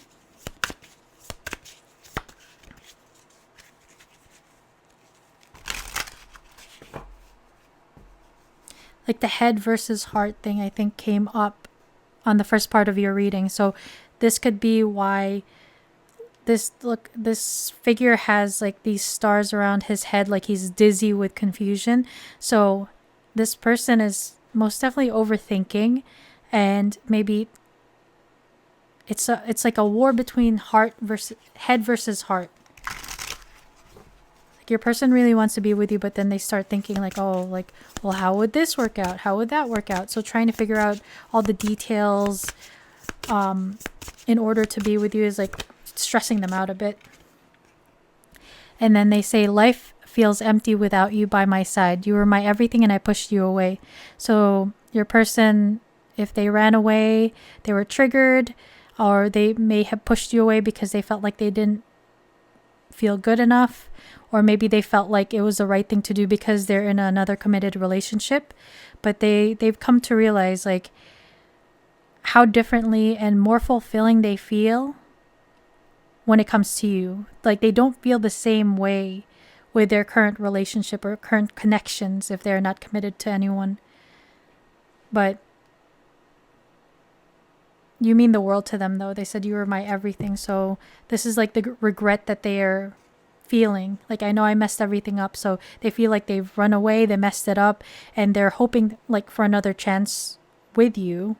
S1: Like the head versus heart thing, I think, came up on the first part of your reading. So this could be why this figure has like these stars around his head, like he's dizzy with confusion. So this person is most definitely overthinking, and maybe it's like a war between head versus heart. Your person really wants to be with you, but then they start thinking like, oh, like, well, how would this work out? How would that work out? So trying to figure out all the details in order to be with you is like stressing them out a bit. And then they say, life feels empty without you by my side. You were my everything and I pushed you away. So your person, if they ran away, they were triggered, or they may have pushed you away because they felt like they didn't feel good enough, or maybe they felt like it was the right thing to do because they're in another committed relationship. But they've come to realize like how differently and more fulfilling they feel when it comes to you. Like they don't feel the same way with their current relationship or current connections if they're not committed to anyone. But you mean the world to them, though. They said you were my everything. So this is like the regret that they are feeling. Like, I know I messed everything up. So they feel like they've run away, they messed it up, and they're hoping like for another chance with you.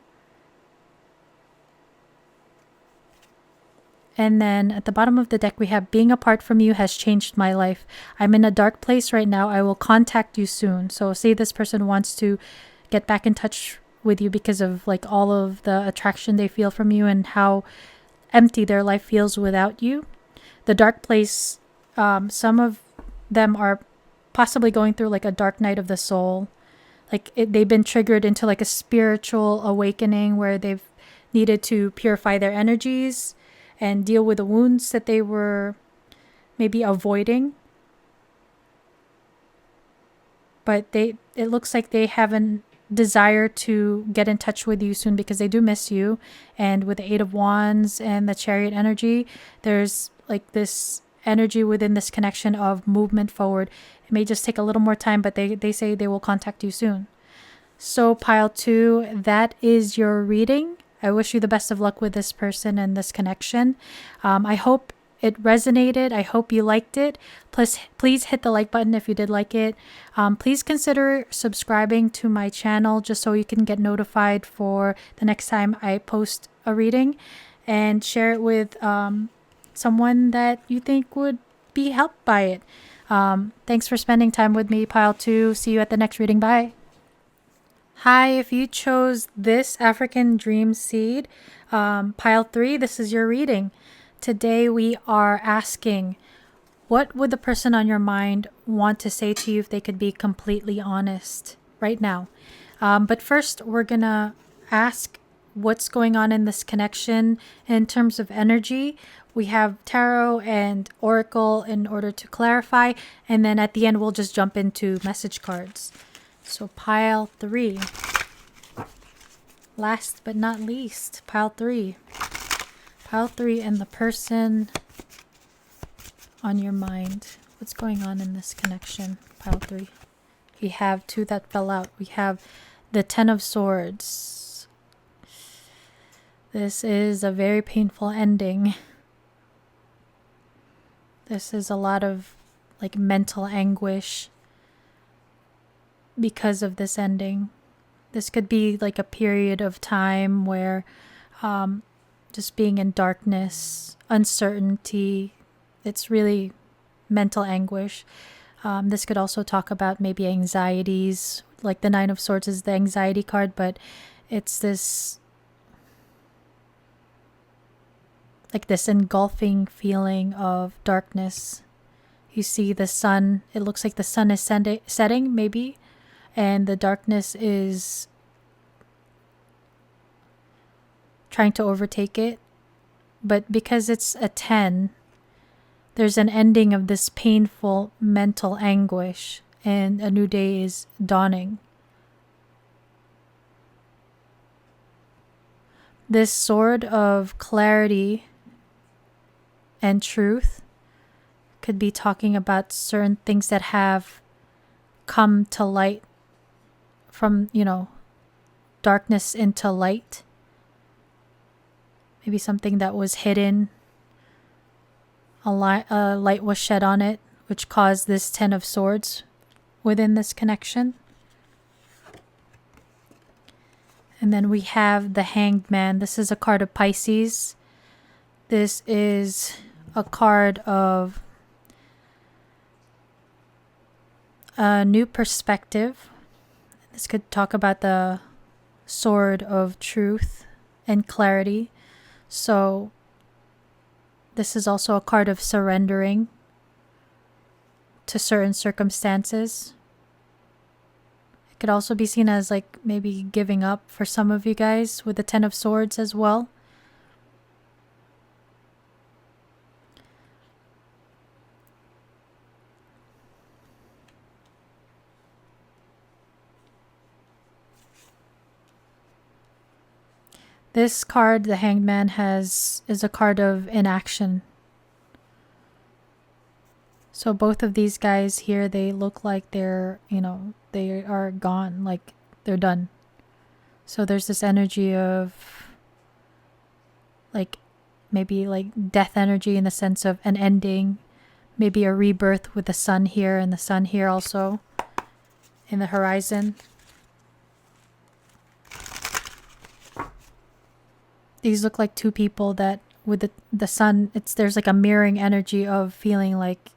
S1: And then at the bottom of the deck, we have, being apart from you has changed my life. I'm in a dark place right now. I will contact you soon. So say this person wants to get back in touch with you because of like all of the attraction they feel from you and how empty their life feels without you. The dark place, some of them are possibly going through like a dark night of the soul. Like they've been triggered into like a spiritual awakening where they've needed to purify their energies and deal with the wounds that they were maybe avoiding. But it looks like they have a desire to get in touch with you soon because they do miss you. And with the Eight of Wands and the Chariot energy, there's like this energy within this connection of movement forward. It may just take a little more time, but they say they will contact you soon. So pile 2, that is your reading. I wish you the best of luck with this person and this connection. I hope it resonated. I hope you liked it. Please hit the like button if you did like it. Please consider subscribing to my channel just so you can get notified for the next time I post a reading, and share it with someone that you think would be helped by it. Thanks for spending time with me, pile 2. See you at the next reading. Bye. Hi, if you chose this African Dream Seed, pile 3, this is your reading. Today we are asking, what would the person on your mind want to say to you if they could be completely honest right now? But first, we're going to ask what's going on in this connection in terms of energy. We have tarot and oracle in order to clarify, and then at the end, we'll just jump into message cards. So pile 3. Last but not least, pile 3. Pile 3 and the person on your mind. What's going on in this connection? Pile 3. We have 2 that fell out. We have the Ten of Swords. This is a very painful ending. This is a lot of like mental anguish because of this ending. This could be like a period of time where just being in darkness, uncertainty, it's really mental anguish. This could also talk about maybe anxieties, like the Nine of Swords is the anxiety card, but it's this like this engulfing feeling of darkness. You see the sun, it looks like the sun is setting maybe, and the darkness is trying to overtake it. But because it's a 10, there's an ending of this painful mental anguish, and a new day is dawning. This sword of clarity and truth could be talking about certain things that have come to light from, darkness into light. Maybe something that was hidden, a light was shed on it, which caused this Ten of Swords within this connection. And then we have the Hanged Man. This is a card of Pisces. This is a card of a new perspective. This could talk about the sword of truth and clarity. So this is also a card of surrendering to certain circumstances. It could also be seen as like maybe giving up for some of you guys with the Ten of Swords as well. This card, the Hanged Man, is a card of inaction. So both of these guys here, they look like they're, they are gone, like they're done. So there's this energy of like maybe like death energy in the sense of an ending, maybe a rebirth with the sun here and the sun here also in the horizon. These look like 2 people that with the sun, there's like a mirroring energy of feeling like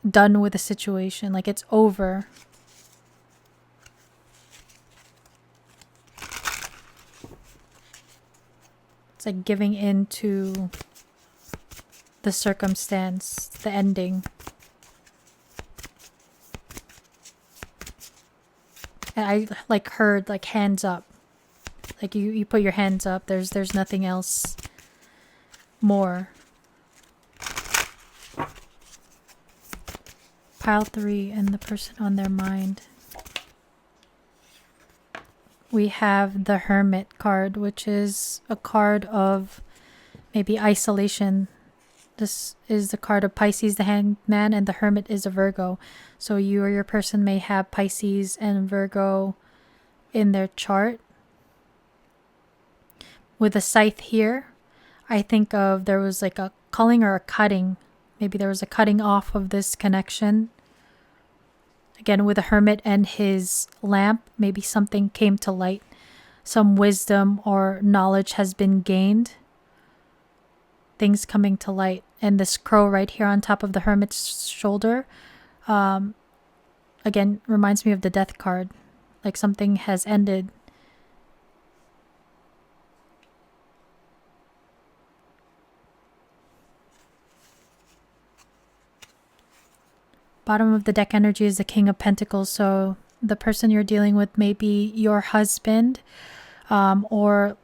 S1: done with the situation, like it's over. It's like giving in to the circumstance, the ending. And I like heard like hands up. Like you put your hands up. There's nothing else more. Pile 3 and the person on their mind. We have the Hermit card, which is a card of maybe isolation. This is the card of Pisces, the Hangman, and the Hermit is a Virgo. So you or your person may have Pisces and Virgo in their chart. With a scythe here, I think of there was like a culling or a cutting. Maybe there was a cutting off of this connection. Again, with a Hermit and his lamp, maybe something came to light. Some wisdom or knowledge has been gained. Things coming to light. And this crow right here on top of the Hermit's shoulder, again, reminds me of the Death card. Like something has ended. Bottom of the deck energy is the King of Pentacles. So the person you're dealing with may be your husband, or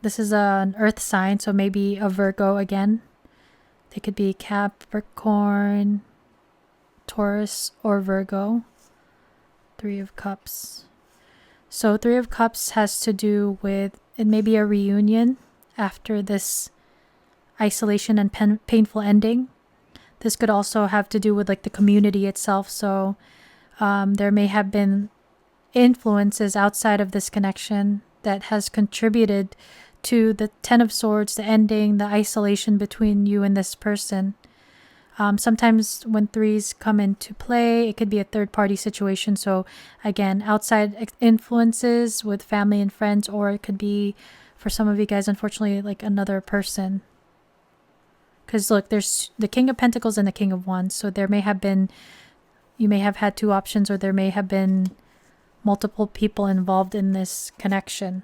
S1: this is an earth sign, so maybe a Virgo again. They could be Capricorn, Taurus, or Virgo. 3 of Cups. So 3 of Cups has to do with, it may be a reunion after this isolation and painful ending. This could also have to do with like the community itself. So there may have been influences outside of this connection that has contributed to the 10 of Swords, the ending, the isolation between you and this person. Sometimes when 3s come into play, it could be a third-party situation. So again, outside influences with family and friends, or it could be, for some of you guys, unfortunately, like another person. Because look, there's the King of Pentacles and the King of Wands. So there may have been, you may have had 2 options, or there may have been multiple people involved in this connection.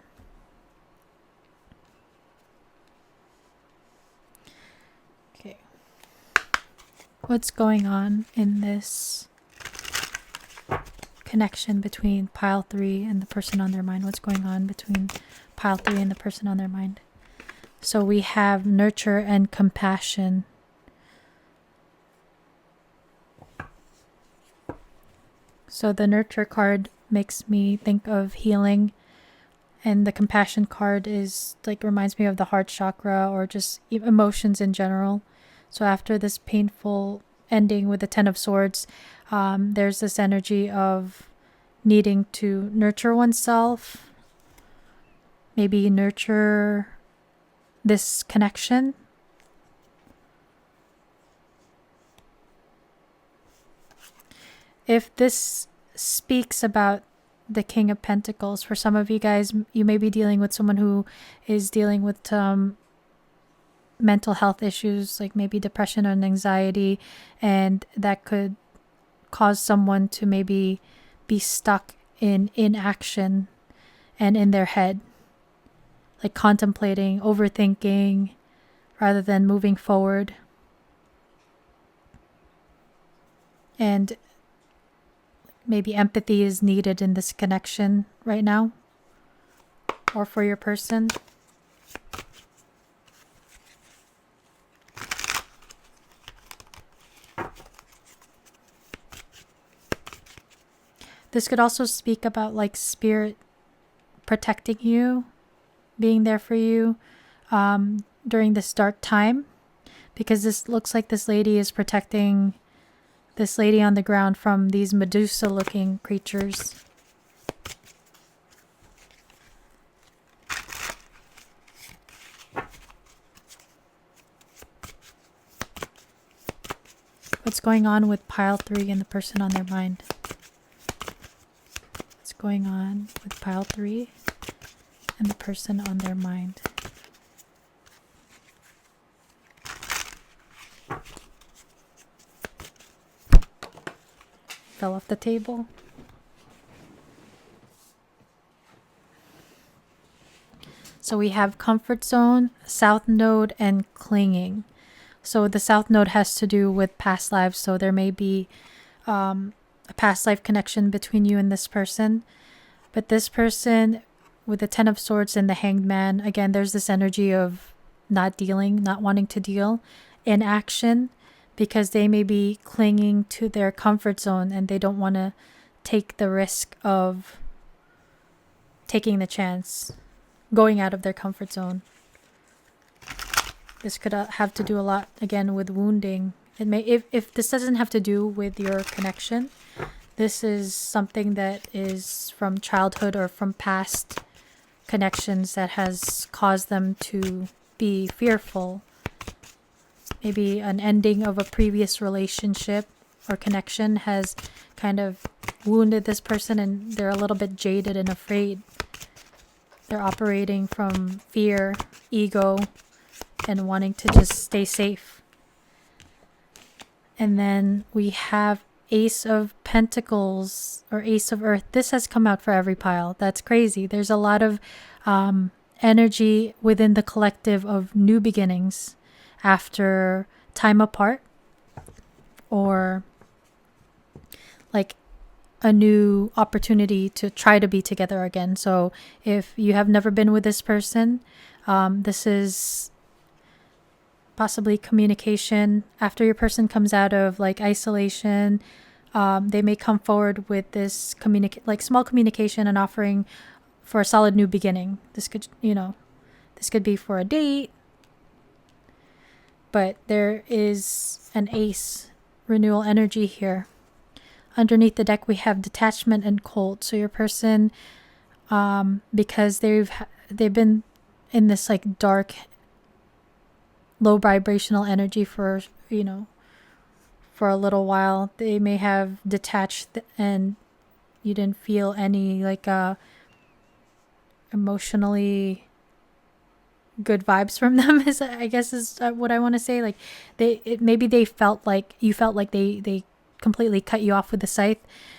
S1: Okay. What's going on in this connection between pile 3 and the person on their mind? What's going on between pile 3 and the person on their mind? So we have nurture and compassion. So the nurture card makes me think of healing, and the compassion card is like reminds me of the heart chakra or just emotions in general. So after this painful ending with the 10 of Swords, there's this energy of needing to nurture oneself, maybe nurture this connection. If this speaks about the King of Pentacles, for some of you guys, you may be dealing with someone who is dealing with mental health issues, like maybe depression and anxiety, and that could cause someone to maybe be stuck in inaction and in their head, like contemplating, overthinking, rather than moving forward. And maybe empathy is needed in this connection right now, or for your person. This could also speak about like spirit protecting you, being there for you during this dark time, because this looks like this lady is protecting this lady on the ground from these Medusa looking creatures. What's going on with pile 3 and the person on their mind? What's going on with pile 3 and the person on their mind? Fell off the table. So we have comfort zone, south node, and clinging. So the south node has to do with past lives. So there may be a past life connection between you and this person. But this person with the Ten of Swords and the Hanged Man, again, there's this energy of not dealing, not wanting to deal, inaction, because they may be clinging to their comfort zone and they don't want to take the risk of taking the chance, going out of their comfort zone. This could have to do a lot, again, with wounding. It may, if this doesn't have to do with your connection, this is something that is from childhood or from past connections that has caused them to be fearful. Maybe an ending of a previous relationship or connection has kind of wounded this person and they're a little bit jaded and afraid. They're operating from fear, ego, and wanting to just stay safe. And then we have Ace of Pentacles or Ace of Earth. This has come out for every pile. That's crazy. There's a lot of energy within the collective of new beginnings after time apart, or like a new opportunity to try to be together again. So if you have never been with this person, this is possibly communication after your person comes out of like isolation. They may come forward with this small communication and offering for a solid new beginning. This could, this could be for a date, but there is an ace renewal energy here. Underneath the deck, we have detachment and cold. So your person, because they've been in this like dark, low vibrational energy for for a little while, they may have detached and you didn't feel any like emotionally good vibes from them, is I guess is what I want to say. Like maybe they felt like you felt like they completely cut you off with the scythe.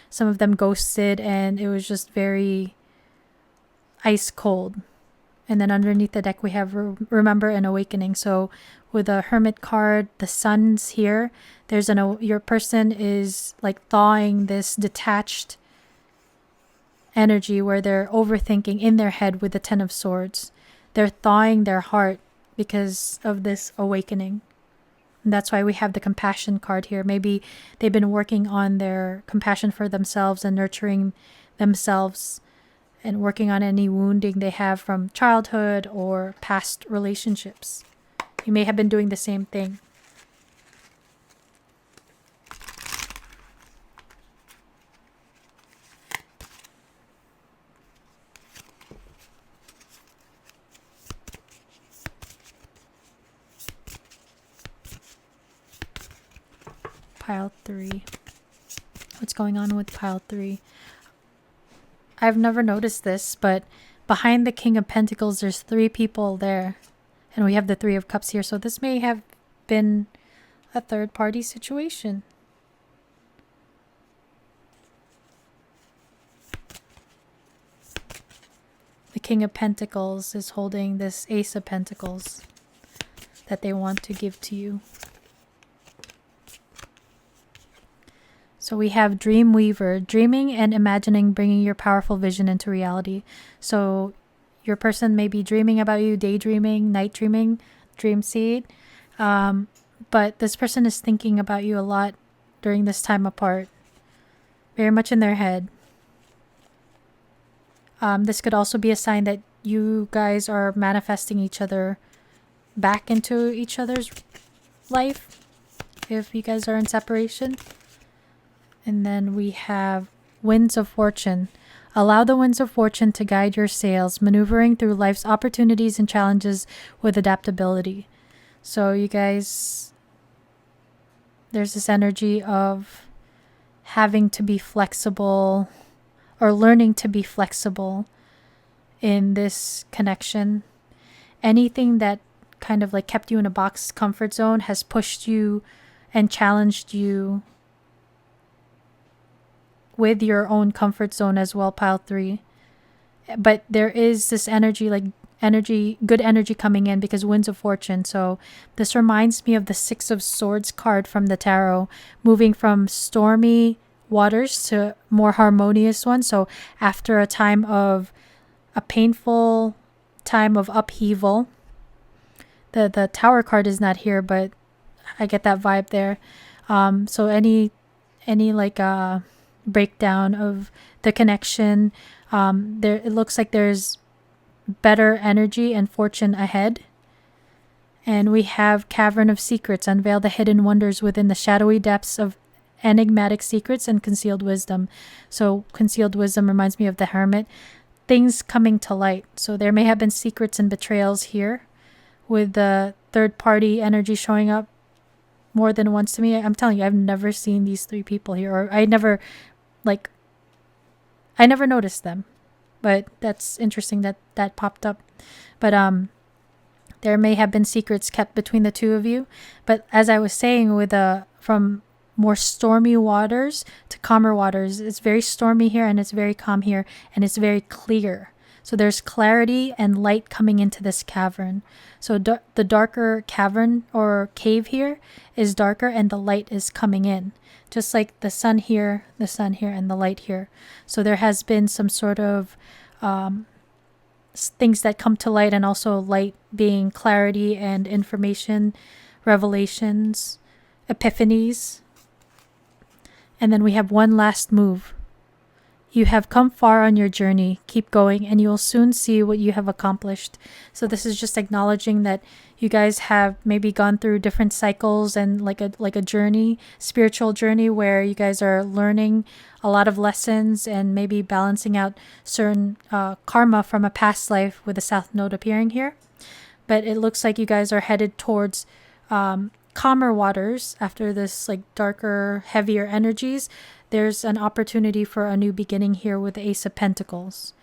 S1: Some of them ghosted and it was just very ice cold. And then underneath the deck, we have Remember and Awakening. So with a Hermit card, the sun's here. There's your person is like thawing this detached energy where they're overthinking in their head with the Ten of Swords. They're thawing their heart because of this awakening. And that's why we have the Compassion card here. Maybe they've been working on their compassion for themselves and nurturing themselves, and working on any wounding they have from childhood or past relationships. You may have been doing the same thing. Pile 3. What's going on with pile 3? I've never noticed this, but behind the King of Pentacles, there's 3 people there. And we have the 3 of Cups here. So this may have been a third party situation. The King of Pentacles is holding this Ace of Pentacles that they want to give to you. So we have Dream Weaver, dreaming and imagining, bringing your powerful vision into reality. So your person may be dreaming about you, daydreaming, night dreaming, dream seed. But this person is thinking about you a lot during this time apart, very much in their head. This could also be a sign that you guys are manifesting each other back into each other's life if you guys are in separation. And then we have Winds of Fortune. Allow the winds of fortune to guide your sails, maneuvering through life's opportunities and challenges with adaptability. So you guys, there's this energy of having to be flexible or learning to be flexible in this connection. Anything that kind of like kept you in a box comfort zone has pushed you and challenged you with your own comfort zone as well, pile 3. But there is this energy like energy, good energy coming in because winds of fortune. So this reminds me of the Six of Swords card from the tarot, moving from stormy waters to more harmonious ones. So after a time of a painful time of upheaval, the Tower card is not here, but I get that vibe there. So any like breakdown of the connection, there it looks like there's better energy and fortune ahead. And we have Cavern of Secrets, unveil the hidden wonders within the shadowy depths of enigmatic secrets and concealed wisdom. So concealed wisdom reminds me of the Hermit, things coming to light. So there may have been secrets and betrayals here, with the third party energy showing up more than once to me. I'm telling you, I've never seen these three people here, or I never noticed them. But that's interesting that popped up. But there may have been secrets kept between the two of you. But as I was saying, with from more stormy waters to calmer waters, it's very stormy here and it's very calm here, and it's very clear. So there's clarity and light coming into this cavern. So the darker cavern or cave here is darker, and the light is coming in. Just like the sun here, and the light here. So there has been some sort of things that come to light, and also light being clarity and information, revelations, epiphanies. And then we have one last move. You have come far on your journey. Keep going, and you will soon see what you have accomplished. So this is just acknowledging that you guys have maybe gone through different cycles and like a journey, spiritual journey, where you guys are learning a lot of lessons and maybe balancing out certain karma from a past life, with the South Node appearing here. But it looks like you guys are headed towards calmer waters after this like darker, heavier energies. There's an opportunity for a new beginning here with the Ace of Pentacles.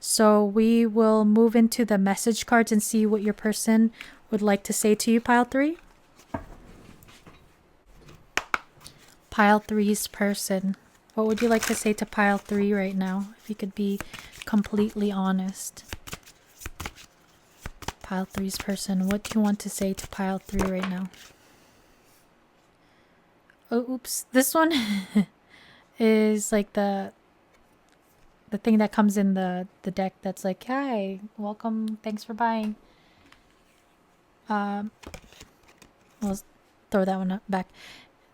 S1: So we will move into the message cards and see what your person would like to say to you, pile 3. Pile 3's person. What would you like to say to pile 3 right now? If you could be completely honest. Pile 3's person. What do you want to say to pile 3 right now? Oh, oops. This one is like the thing that comes in the deck that's like, hi, welcome, thanks for buying. Let's throw that one back.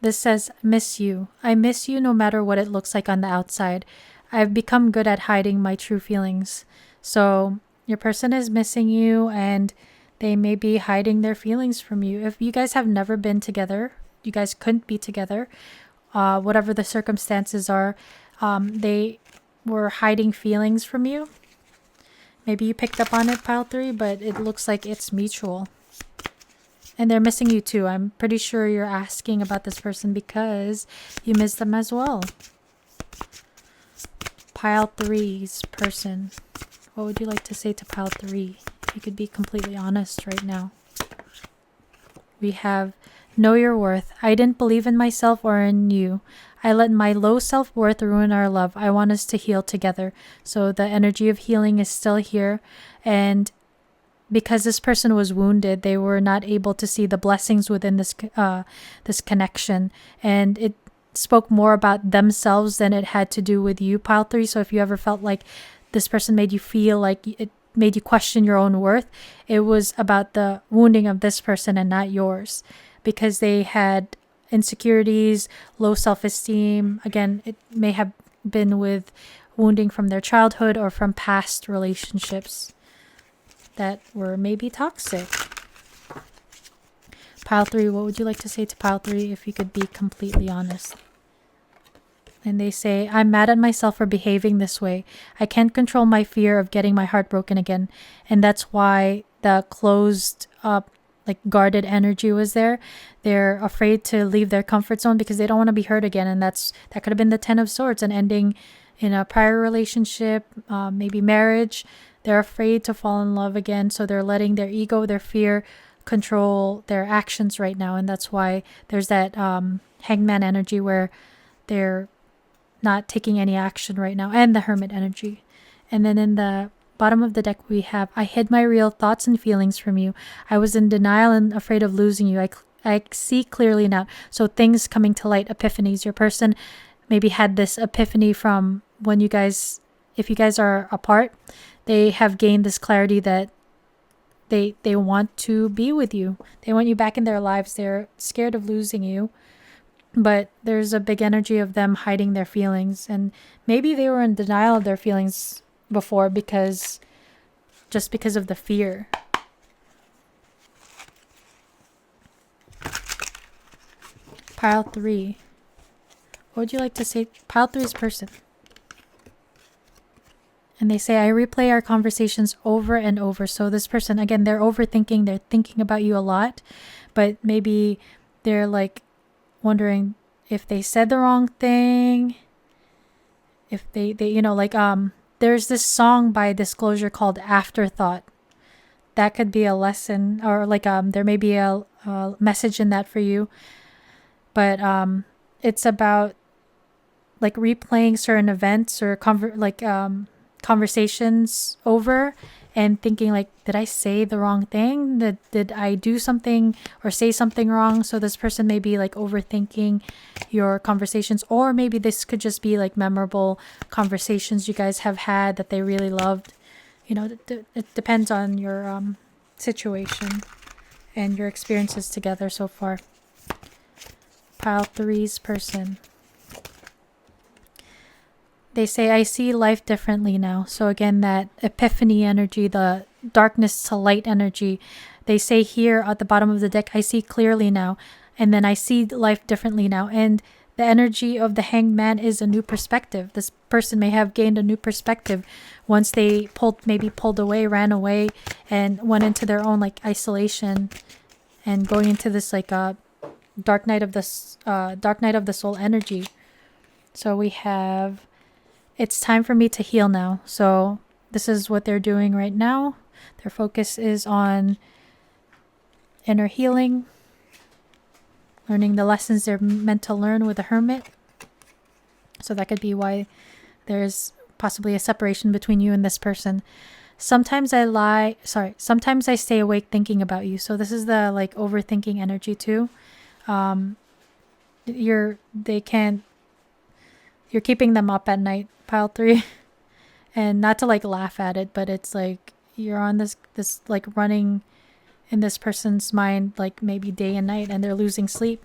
S1: This says, miss you. I miss you no matter what it looks like on the outside. I've become good at hiding my true feelings. So your person is missing you, and they may be hiding their feelings from you. If you guys have never been together, you guys couldn't be together, whatever the circumstances are, they were hiding feelings from you. Maybe you picked up on it, pile 3, but it looks like it's mutual. And they're missing you too. I'm pretty sure you're asking about this person because you miss them as well. Pile 3's person. What would you like to say to pile 3? If you could be completely honest right now. We have, know your worth. I didn't believe in myself or in you. I let my low self-worth ruin our love. I want us to heal together. So the energy of healing is still here. And because this person was wounded, they were not able to see the blessings within this connection. And it spoke more about themselves than it had to do with you, pile 3. So if you ever felt like this person made you feel like it made you question your own worth, it was about the wounding of this person and not yours. Because they had insecurities, low self-esteem. Again, it may have been with wounding from their childhood or from past relationships that were maybe toxic. Pile 3, what would you like to say to pile 3 if you could be completely honest? And they say, I'm mad at myself for behaving this way. I can't control my fear of getting my heart broken again. And that's why the closed up, like guarded energy was there. They're afraid to leave their comfort zone because they don't want to be hurt again. And that could have been the 10 of Swords, an ending in a prior relationship, maybe marriage. They're afraid to fall in love again. So they're letting their ego, their fear control their actions right now. And that's why there's that hangman energy where they're not taking any action right now, and the hermit energy. And then in the bottom of the deck, we have, I hid my real thoughts and feelings from you. I was in denial and afraid of losing you. I see clearly now. So things coming to light, epiphanies. Your person maybe had this epiphany from when you guys, if you guys are apart, they have gained this clarity that they want to be with you. They want you back in their lives. They're scared of losing you. But there's a big energy of them hiding their feelings. And maybe they were in denial of their feelings before because of the fear. Pile 3. What would you like to say? Pile 3's person. And they say, I replay our conversations over and over. So this person, again, they're overthinking. They're thinking about you a lot. But maybe they're like wondering if they said the wrong thing. If they there's this song by Disclosure called Afterthought. That could be a lesson, or there may be a message in that for you. But it's about like replaying certain events or conversations over and thinking like, did I say the wrong thing? Did I do something or say something wrong? So this person may be like overthinking your conversations, or maybe this could just be like memorable conversations you guys have had that they really loved. It depends on your situation and your experiences together so far. Pile 3's person. They say, I see life differently now. So again, that epiphany energy, the darkness to light energy. They say here at the bottom of the deck, I see clearly now. And then I see life differently now. And the energy of the Hanged Man is a new perspective. This person may have gained a new perspective once they pulled away, ran away, and went into their own like isolation and going into this like dark night of the soul energy. So we have, it's time for me to heal now. So this is what they're doing right now. Their focus is on inner healing, learning the lessons they're meant to learn with the Hermit. So that could be why there's possibly a separation between you and this person. Sometimes I stay awake thinking about you. So this is the like overthinking energy too. You're keeping them up at night, pile 3. And not to like laugh at it, but it's like you're on this like running in this person's mind like maybe day and night, and they're losing sleep.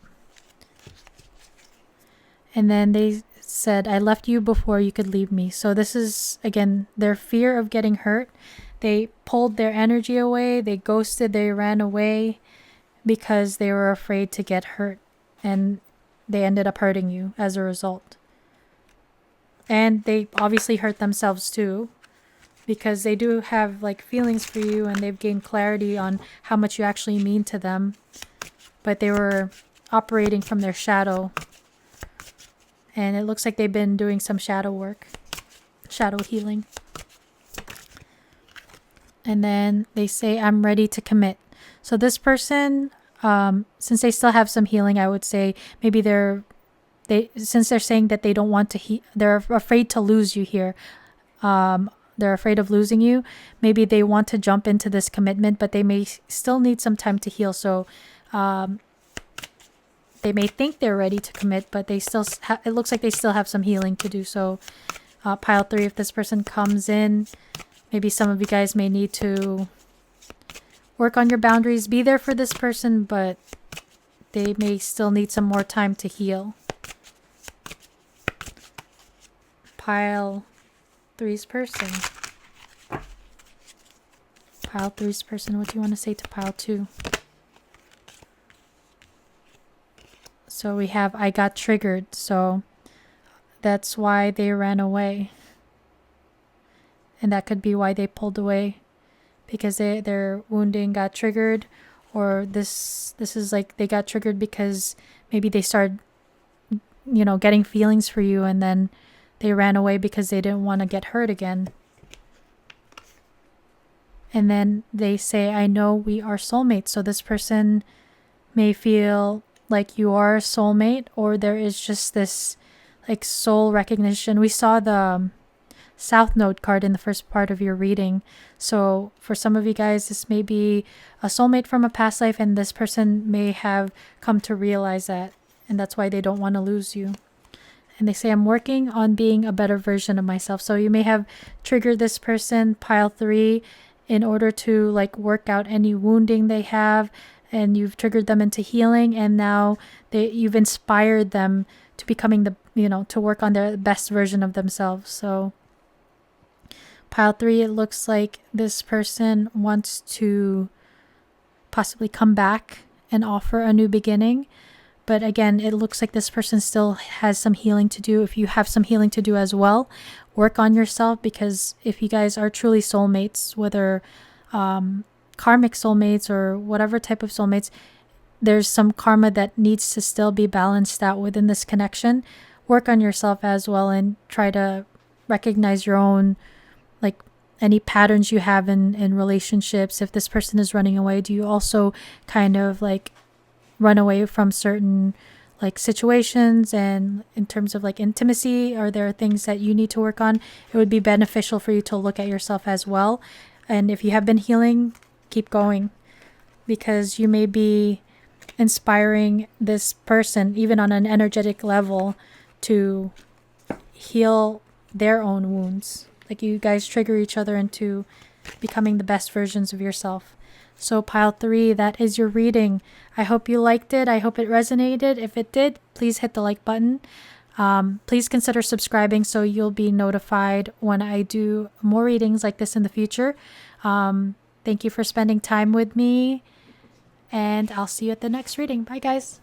S1: And then they said, I left you before you could leave me. So this is again their fear of getting hurt. They pulled their energy away, they ghosted, they ran away because they were afraid to get hurt, and they ended up hurting you as a result. And they obviously hurt themselves too, because they do have like feelings for you and they've gained clarity on how much you actually mean to them. But they were operating from their shadow. And it looks like they've been doing some shadow work, shadow healing. And then they say, I'm ready to commit. So this person, since they still have some healing, I would say maybe since they're saying that they don't want to they're afraid to lose you here. They're afraid of losing you. Maybe they want to jump into this commitment, but they may still need some time to heal. So they may think they're ready to commit, but they still it looks like they still have some healing to do. So pile 3, if this person comes in, maybe some of you guys may need to work on your boundaries, be there for this person, but they may still need some more time to heal. Pile 3's person. Pile 3's person, what do you want to say to pile 2? So we have, I got triggered. So that's why they ran away. And that could be why they pulled away, because their wounding got triggered, or this is like they got triggered because maybe they started, getting feelings for you, and then they ran away because they didn't want to get hurt again. And then they say, I know we are soulmates. So this person may feel like you are a soulmate, or there is just this like soul recognition. We saw the South Node card in the first part of your reading. So for some of you guys, this may be a soulmate from a past life, and this person may have come to realize that, and that's why they don't want to lose you. And they say, I'm working on being a better version of myself. So you may have triggered this person, pile 3, in order to like work out any wounding they have, and you've triggered them into healing, and now you've inspired them to becoming the, to work on their best version of themselves. So pile 3, it looks like this person wants to possibly come back and offer a new beginning. But again, it looks like this person still has some healing to do. If you have some healing to do as well, work on yourself, because if you guys are truly soulmates, whether karmic soulmates or whatever type of soulmates, there's some karma that needs to still be balanced out within this connection. Work on yourself as well, and try to recognize your own, like, any patterns you have in relationships. If this person is running away, do you also kind of like run away from certain like situations? And in terms of like intimacy, are there things that you need to work on? It would be beneficial for you to look at yourself as well. And if you have been healing, keep going, because you may be inspiring this person, even on an energetic level, to heal their own wounds. Like, you guys trigger each other into becoming the best versions of yourself. So pile 3, that is your reading. I hope you liked it. I hope it resonated. If it did, please hit the like button. Please consider subscribing so you'll be notified when I do more readings like this in the future. Thank you for spending time with me, and I'll see you at the next reading. Bye, guys.